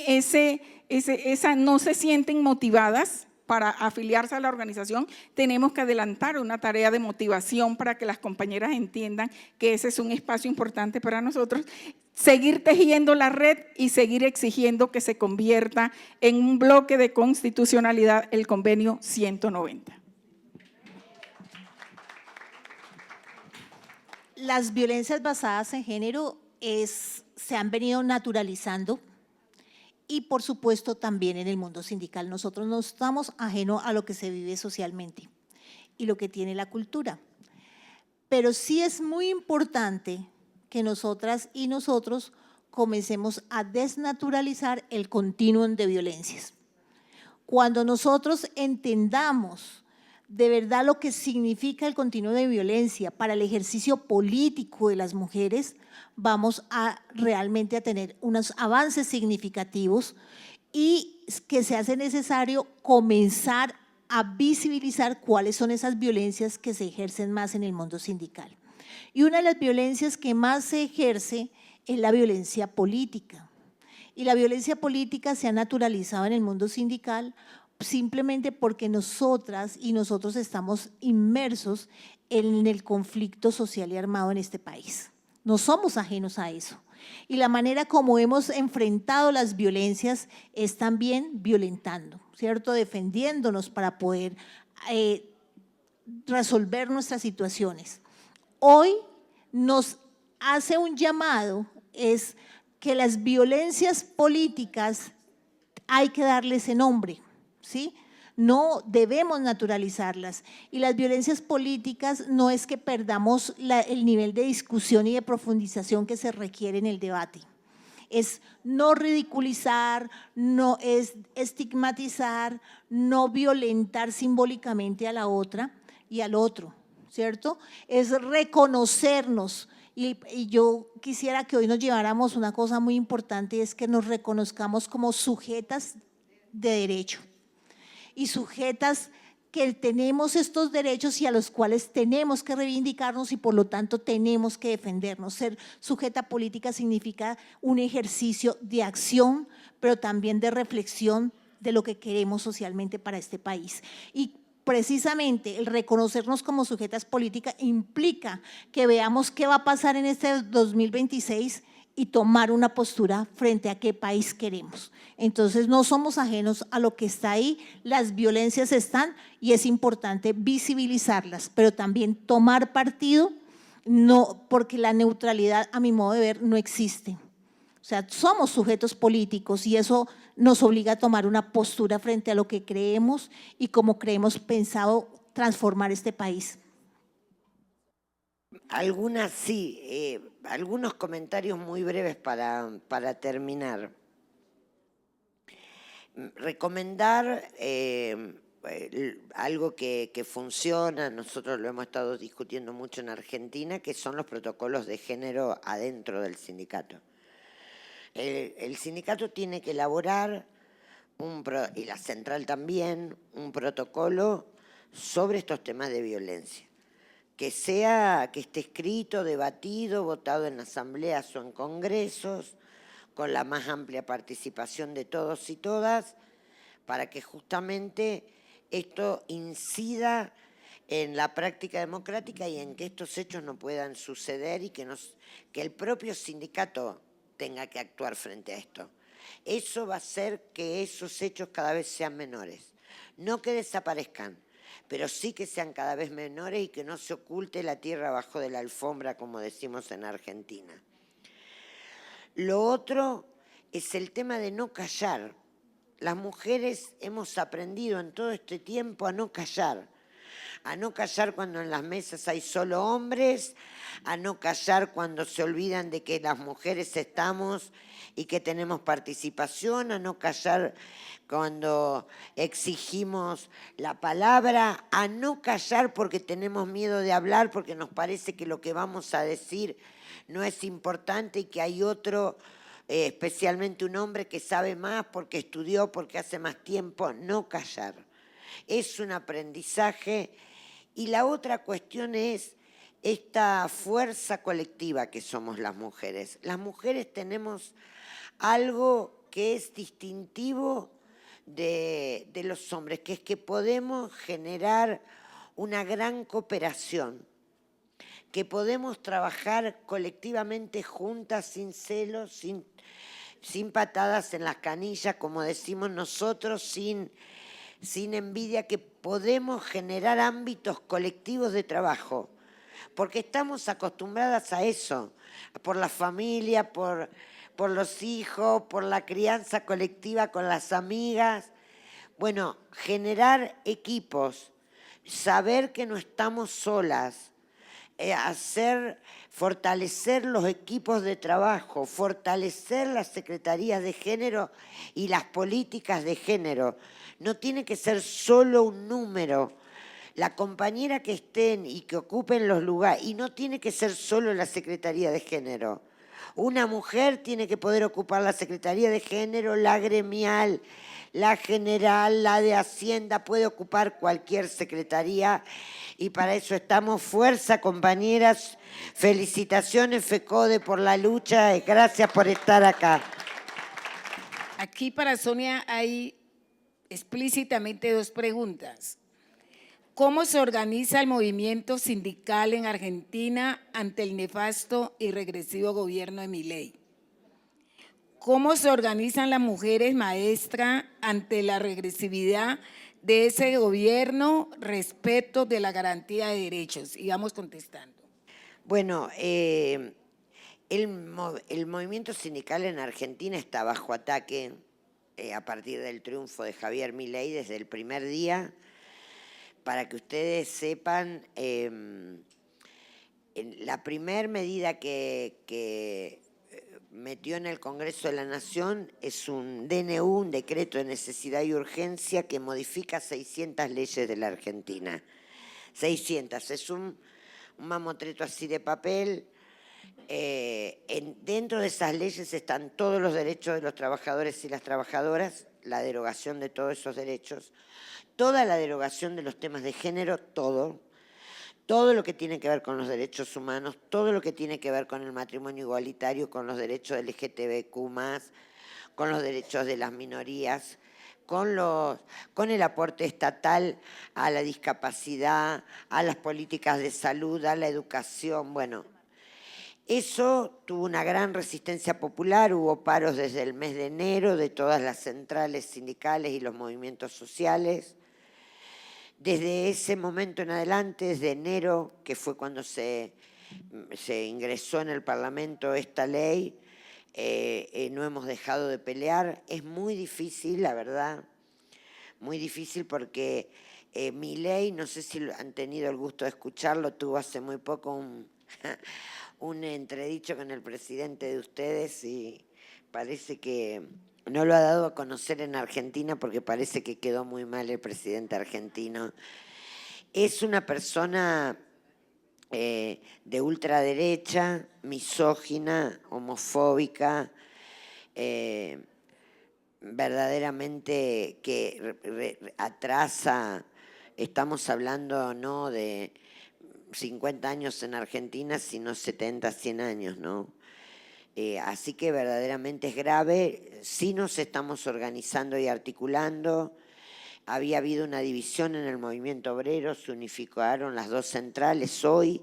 no se sienten motivadas para afiliarse a la organización. Tenemos que adelantar una tarea de motivación para que las compañeras entiendan que ese es un espacio importante para nosotros, seguir tejiendo la red y seguir exigiendo que se convierta en un bloque de constitucionalidad el convenio 190. Las violencias basadas en género se han venido naturalizando y por supuesto también en el mundo sindical. Nosotros no estamos ajenos a lo que se vive socialmente y lo que tiene la cultura. Pero sí es muy importante que nosotras y nosotros comencemos a desnaturalizar el continuum de violencias. Cuando nosotros entendamos de verdad lo que significa el continuum de violencia para el ejercicio político de las mujeres, vamos a realmente a tener unos avances significativos y que se hace necesario comenzar a visibilizar cuáles son esas violencias que se ejercen más en el mundo sindical. Y una de las violencias que más se ejerce es la violencia política. Y la violencia política se ha naturalizado en el mundo sindical simplemente porque nosotras y nosotros estamos inmersos en el conflicto social y armado en este país. No somos ajenos a eso. Y la manera como hemos enfrentado las violencias es también violentando, ¿cierto? Defendiéndonos para poder resolver nuestras situaciones. Hoy nos hace un llamado, es que las violencias políticas hay que darle ese nombre, ¿sí? No debemos naturalizarlas. Y las violencias políticas no es que perdamos el nivel de discusión y de profundización que se requiere en el debate. Es no ridiculizar, no es estigmatizar, no violentar simbólicamente a la otra y al otro, ¿cierto? Es reconocernos. Y yo quisiera que hoy nos lleváramos una cosa muy importante, es que nos reconozcamos como sujetas de derecho y sujetas que tenemos estos derechos y a los cuales tenemos que reivindicarnos y por lo tanto tenemos que defendernos. Ser sujeta política significa un ejercicio de acción, pero también de reflexión de lo que queremos socialmente para este país. Y precisamente el reconocernos como sujetas políticas implica que veamos qué va a pasar en este 2026 y tomar una postura frente a qué país queremos. Entonces no somos ajenos a lo que está ahí, las violencias están y es importante visibilizarlas, pero también tomar partido, no, porque la neutralidad a mi modo de ver no existe. O sea, somos sujetos políticos y eso nos obliga a tomar una postura frente a lo que creemos y cómo creemos pensado transformar este país. Algunas sí, algunos comentarios muy breves para terminar. Recomendar algo que funciona, nosotros lo hemos estado discutiendo mucho en Argentina, que son los protocolos de género adentro del sindicato. El sindicato tiene que elaborar, y la central también, un protocolo sobre estos temas de violencia. Que esté escrito, debatido, votado en asambleas o en congresos, con la más amplia participación de todos y todas, para que justamente esto incida en la práctica democrática y en que estos hechos no puedan suceder y que el propio sindicato tenga que actuar frente a esto. Eso va a hacer que esos hechos cada vez sean menores, no que desaparezcan, pero sí que sean cada vez menores y que no se oculte la tierra abajo de la alfombra, como decimos en Argentina. Lo otro es el tema de no callar. Las mujeres hemos aprendido en todo este tiempo a no callar cuando en las mesas hay solo hombres, a no callar cuando se olvidan de que las mujeres estamos y que tenemos participación, a no callar cuando exigimos la palabra, a no callar porque tenemos miedo de hablar, porque nos parece que lo que vamos a decir no es importante y que hay otro, especialmente un hombre que sabe más porque estudió, porque hace más tiempo. No callar. Es un aprendizaje. Y la otra cuestión es esta fuerza colectiva que somos las mujeres. Las mujeres tenemos algo que es distintivo de los hombres, que es que podemos generar una gran cooperación, que podemos trabajar colectivamente juntas, sin celos, sin patadas en las canillas, como decimos nosotros, sin envidia, que podemos generar ámbitos colectivos de trabajo, porque estamos acostumbradas a eso, por la familia, por los hijos, por la crianza colectiva con las amigas. Bueno, generar equipos, saber que no estamos solas, fortalecer los equipos de trabajo, fortalecer las secretarías de género y las políticas de género. No tiene que ser solo un número. La compañera que estén y que ocupen los lugares, y no tiene que ser solo la Secretaría de Género. Una mujer tiene que poder ocupar la Secretaría de Género, la gremial, la general, la de Hacienda, puede ocupar cualquier secretaría y para eso estamos. Fuerza, compañeras. Felicitaciones, FECODE, por la lucha. Gracias por estar acá. Aquí para Sonia hay explícitamente dos preguntas. ¿Cómo se organiza el movimiento sindical en Argentina ante el nefasto y regresivo gobierno de Milei? ¿Cómo se organizan las mujeres, maestra, ante la regresividad de ese gobierno respecto de la garantía de derechos? Y vamos contestando. Bueno, el movimiento sindical en Argentina está bajo ataque a partir del triunfo de Javier Milei desde el primer día. Para que ustedes sepan, la primera medida que metió en el Congreso de la Nación es un DNU, un decreto de necesidad y urgencia, que modifica 600 leyes de la Argentina. 600, es un mamotreto así de papel. Dentro de esas leyes están todos los derechos de los trabajadores y las trabajadoras, la derogación de todos esos derechos, toda la derogación de los temas de género, todo lo que tiene que ver con los derechos humanos, todo lo que tiene que ver con el matrimonio igualitario, con los derechos LGTBQ+, con los derechos de las minorías, con el aporte estatal a la discapacidad, a las políticas de salud, a la educación. Bueno, eso tuvo una gran resistencia popular, hubo paros desde el mes de enero de todas las centrales sindicales y los movimientos sociales. Desde ese momento en adelante, desde enero, que fue cuando se ingresó en el Parlamento esta ley, no hemos dejado de pelear. Es muy difícil, la verdad, muy difícil porque Milei, no sé si han tenido el gusto de escucharlo, tuvo hace muy poco un entredicho con el presidente de ustedes y parece que no lo ha dado a conocer en Argentina porque parece que quedó muy mal el presidente argentino. Es una persona de ultraderecha, misógina, homofóbica, verdaderamente que atrasa, estamos hablando no de 50 años en Argentina, sino 70, 100 años, ¿no? Así que verdaderamente es grave. Sí nos estamos organizando y articulando. Había habido una división en el movimiento obrero, se unificaron las dos centrales hoy.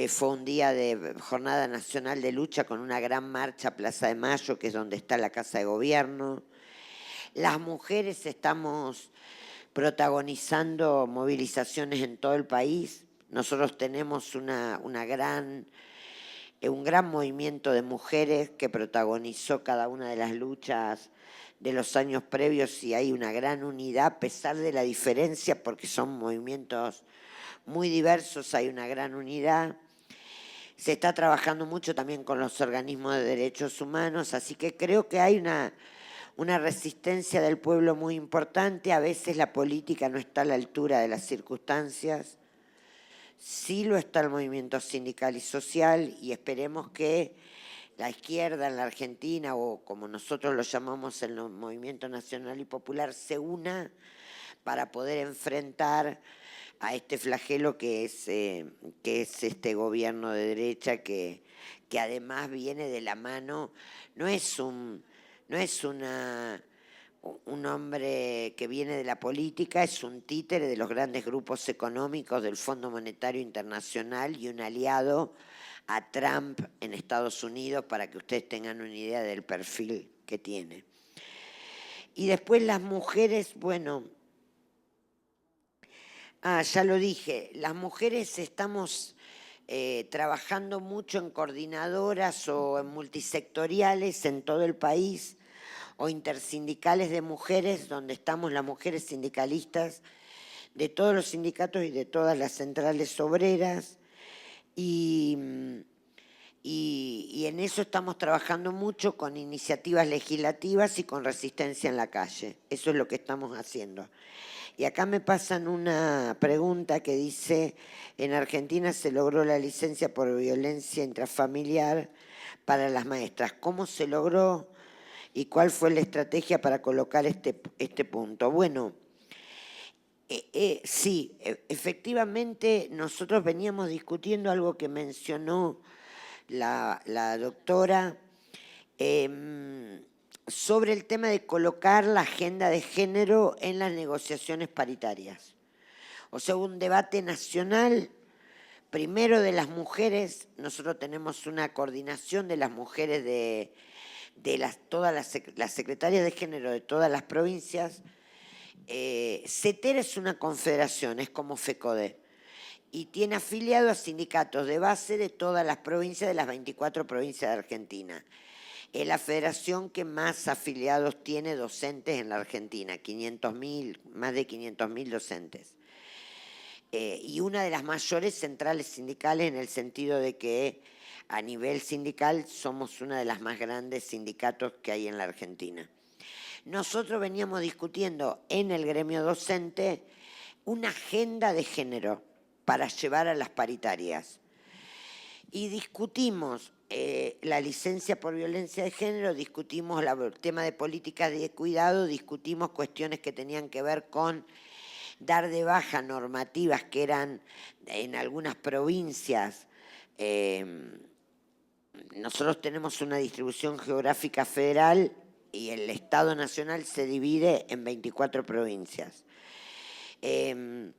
Fue un día de Jornada Nacional de Lucha con una gran marcha a Plaza de Mayo, que es donde está la Casa de Gobierno. Las mujeres estamos protagonizando movilizaciones en todo el país. Nosotros tenemos un gran movimiento de mujeres que protagonizó cada una de las luchas de los años previos y hay una gran unidad a pesar de la diferencia porque son movimientos muy diversos, hay una gran unidad. Se está trabajando mucho también con los organismos de derechos humanos, así que creo que hay una resistencia del pueblo muy importante. A veces la política no está a la altura de las circunstancias. Sí lo está el movimiento sindical y social y esperemos que la izquierda en la Argentina, o como nosotros lo llamamos en el movimiento nacional y popular, se una para poder enfrentar a este flagelo que es este gobierno de derecha que además viene de la mano, no es un hombre que viene de la política, es un títere de los grandes grupos económicos del Fondo Monetario Internacional y un aliado a Trump en Estados Unidos, para que ustedes tengan una idea del perfil que tiene. Y después las mujeres, bueno, ya lo dije, las mujeres estamos trabajando mucho en coordinadoras o en multisectoriales en todo el país, o intersindicales de mujeres, donde estamos las mujeres sindicalistas de todos los sindicatos y de todas las centrales obreras, y en eso estamos trabajando mucho con iniciativas legislativas y con resistencia en la calle. Eso es lo que estamos haciendo. Y acá me pasan una pregunta que dice, en Argentina se logró la licencia por violencia intrafamiliar para las maestras. ¿Cómo se logró y cuál fue la estrategia para colocar este punto? Bueno, sí, efectivamente nosotros veníamos discutiendo algo que mencionó la doctora sobre el tema de colocar la agenda de género en las negociaciones paritarias. O sea, un debate nacional, primero de las mujeres. Nosotros tenemos una coordinación de las mujeres de todas las secretarias de género de todas las provincias. CETER es una confederación, es como FECODE, y tiene afiliado a sindicatos de base de todas las provincias, de las 24 provincias de Argentina. Es la federación que más afiliados tiene docentes en la Argentina, 500.000, más de 500.000 docentes. Y una de las mayores centrales sindicales en el sentido de que a nivel sindical somos una de las más grandes sindicatos que hay en la Argentina. Nosotros veníamos discutiendo en el gremio docente una agenda de género para llevar a las paritarias. Y discutimos la licencia por violencia de género, discutimos el tema de políticas de cuidado, discutimos cuestiones que tenían que ver con dar de baja normativas que eran en algunas provincias. Nosotros tenemos una distribución geográfica federal y el Estado Nacional se divide en 24 provincias. En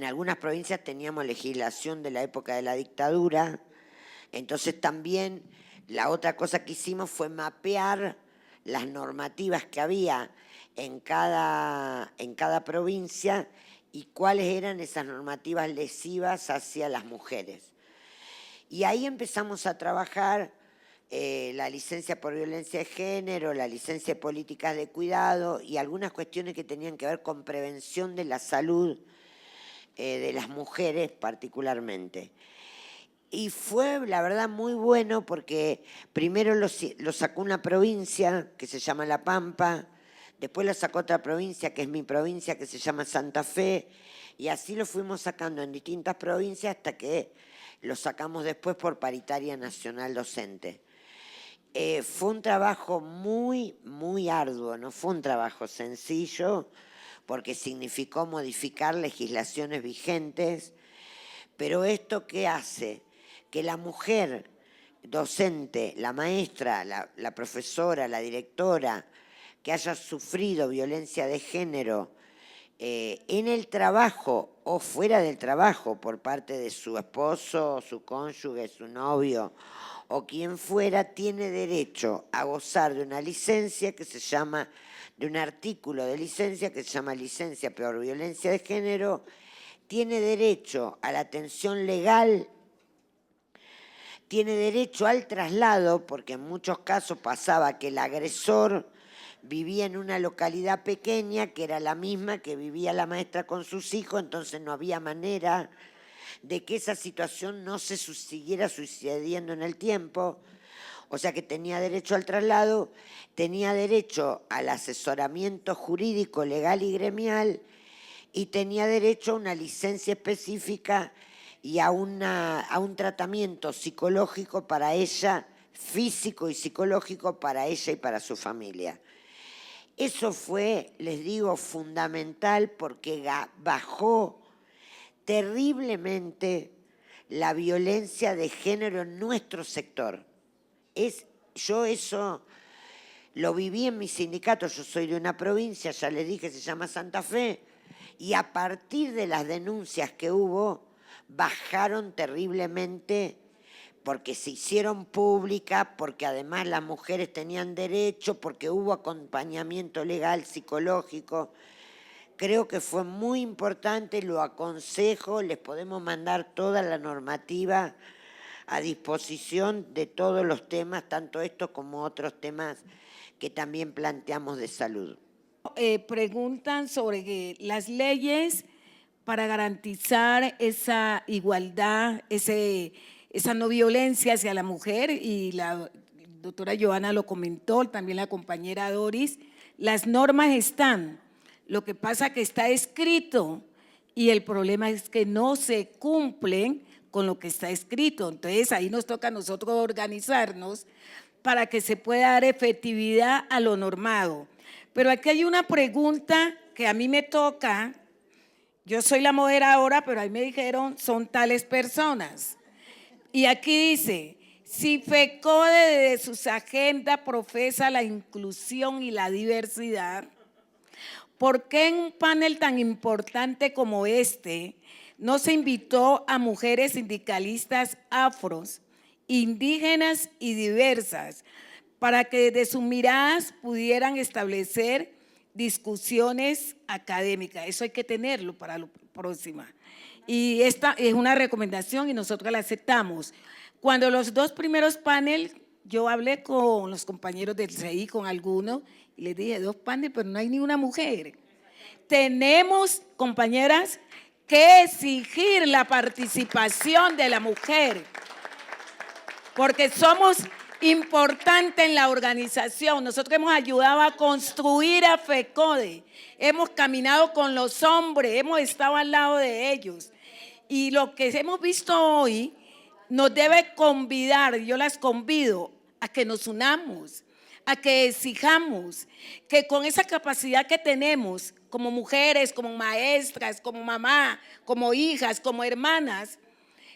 algunas provincias teníamos legislación de la época de la dictadura, entonces también la otra cosa que hicimos fue mapear las normativas que había en cada provincia y cuáles eran esas normativas lesivas hacia las mujeres. Y ahí empezamos a trabajar la licencia por violencia de género, la licencia de políticas de cuidado y algunas cuestiones que tenían que ver con prevención de la salud de las mujeres particularmente. Y fue, la verdad, muy bueno porque primero lo sacó una provincia que se llama La Pampa, después lo sacó otra provincia que es mi provincia que se llama Santa Fe, y así lo fuimos sacando en distintas provincias hasta que lo sacamos después por paritaria nacional docente. Fue un trabajo muy, muy arduo, no fue un trabajo sencillo porque significó modificar legislaciones vigentes, pero ¿esto qué hace? Que la mujer docente, la maestra, la profesora, la directora, que haya sufrido violencia de género en el trabajo o fuera del trabajo por parte de su esposo, su cónyuge, su novio o quien fuera, tiene derecho a gozar de una licencia que se llama, de un artículo de licencia que se llama licencia por violencia de género, tiene derecho a la atención legal, tiene derecho al traslado, porque en muchos casos pasaba que el agresor vivía en una localidad pequeña que era la misma que vivía la maestra con sus hijos, entonces no había manera de que esa situación no se siguiera sucediendo en el tiempo. O sea que tenía derecho al traslado, tenía derecho al asesoramiento jurídico, legal y gremial, y tenía derecho a una licencia específica y a un tratamiento psicológico para ella, físico y psicológico para ella y para su familia. Eso fue, les digo, fundamental porque bajó terriblemente la violencia de género en nuestro sector. Yo eso lo viví en mi sindicato, yo soy de una provincia, ya les dije, se llama Santa Fe, y a partir de las denuncias que hubo, bajaron terriblemente porque se hicieron públicas, porque además las mujeres tenían derecho, porque hubo acompañamiento legal, psicológico. Creo que fue muy importante, lo aconsejo, les podemos mandar toda la normativa a disposición de todos los temas, tanto estos como otros temas que también planteamos de salud. Preguntan sobre las leyes para garantizar esa igualdad, esa no violencia hacia la mujer, y la doctora Joana lo comentó, también la compañera Doris, las normas están. Lo que pasa es que está escrito y el problema es que no se cumplen con lo que está escrito. Entonces ahí nos toca a nosotros organizarnos para que se pueda dar efectividad a lo normado. Pero aquí hay una pregunta que a mí me toca, yo soy la moderadora, pero ahí me dijeron son tales personas. Y aquí dice, si FECODE desde sus agendas profesa la inclusión y la diversidad, ¿por qué en un panel tan importante como este no se invitó a mujeres sindicalistas afros, indígenas y diversas para que desde sus miradas pudieran establecer discusiones académicas? Eso hay que tenerlo para la próxima. Y esta es una recomendación y nosotros la aceptamos. Cuando los dos primeros paneles yo hablé con los compañeros del CI, con algunos, y les dije 2 panes, pero no hay ni una mujer. Tenemos, compañeras, que exigir la participación de la mujer, porque somos importantes en la organización. Nosotros hemos ayudado a construir a FECODE, hemos caminado con los hombres, hemos estado al lado de ellos. Y lo que hemos visto hoy nos debe convidar, yo las convido a que nos unamos, a que exijamos, que con esa capacidad que tenemos como mujeres, como maestras, como mamá, como hijas, como hermanas,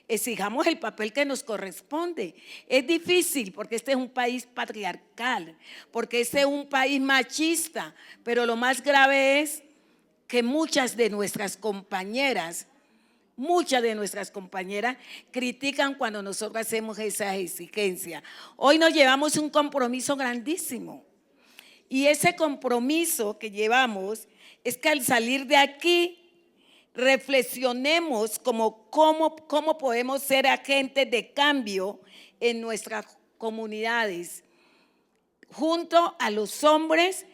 exijamos el papel que nos corresponde. Es difícil porque este es un país patriarcal, porque este es un país machista, pero lo más grave es que muchas de nuestras compañeras critican cuando nosotros hacemos esas exigencias. Hoy nos llevamos un compromiso grandísimo y ese compromiso que llevamos es que al salir de aquí reflexionemos cómo podemos ser agentes de cambio en nuestras comunidades, junto a los hombres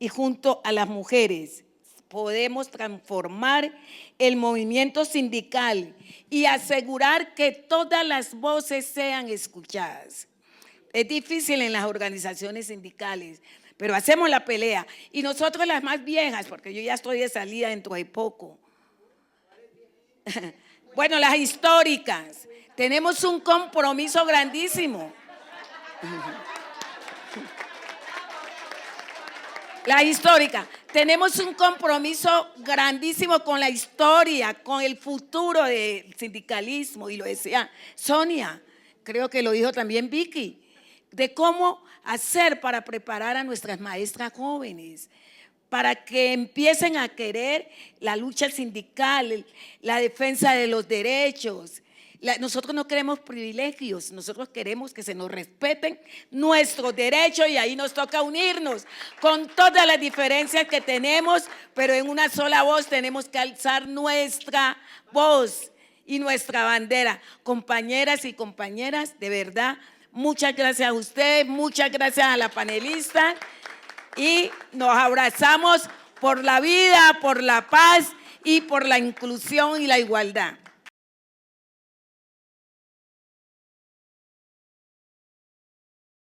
y junto a las mujeres. Podemos transformar el movimiento sindical y asegurar que todas las voces sean escuchadas. Es difícil en las organizaciones sindicales, pero hacemos la pelea. Y nosotros las más viejas, porque yo ya estoy de salida dentro de poco. Bueno, las históricas, tenemos un compromiso grandísimo. La histórica, tenemos un compromiso grandísimo con la historia, con el futuro del sindicalismo, y lo decía Sonia, creo que lo dijo también Vicky, de cómo hacer para preparar a nuestras maestras jóvenes, para que empiecen a querer la lucha sindical, la defensa de los derechos. Nosotros no queremos privilegios, nosotros queremos que se nos respeten nuestros derechos y ahí nos toca unirnos con todas las diferencias que tenemos, pero en una sola voz tenemos que alzar nuestra voz y nuestra bandera. Compañeras y compañeras, de verdad, muchas gracias a ustedes, muchas gracias a la panelista y nos abrazamos por la vida, por la paz y por la inclusión y la igualdad.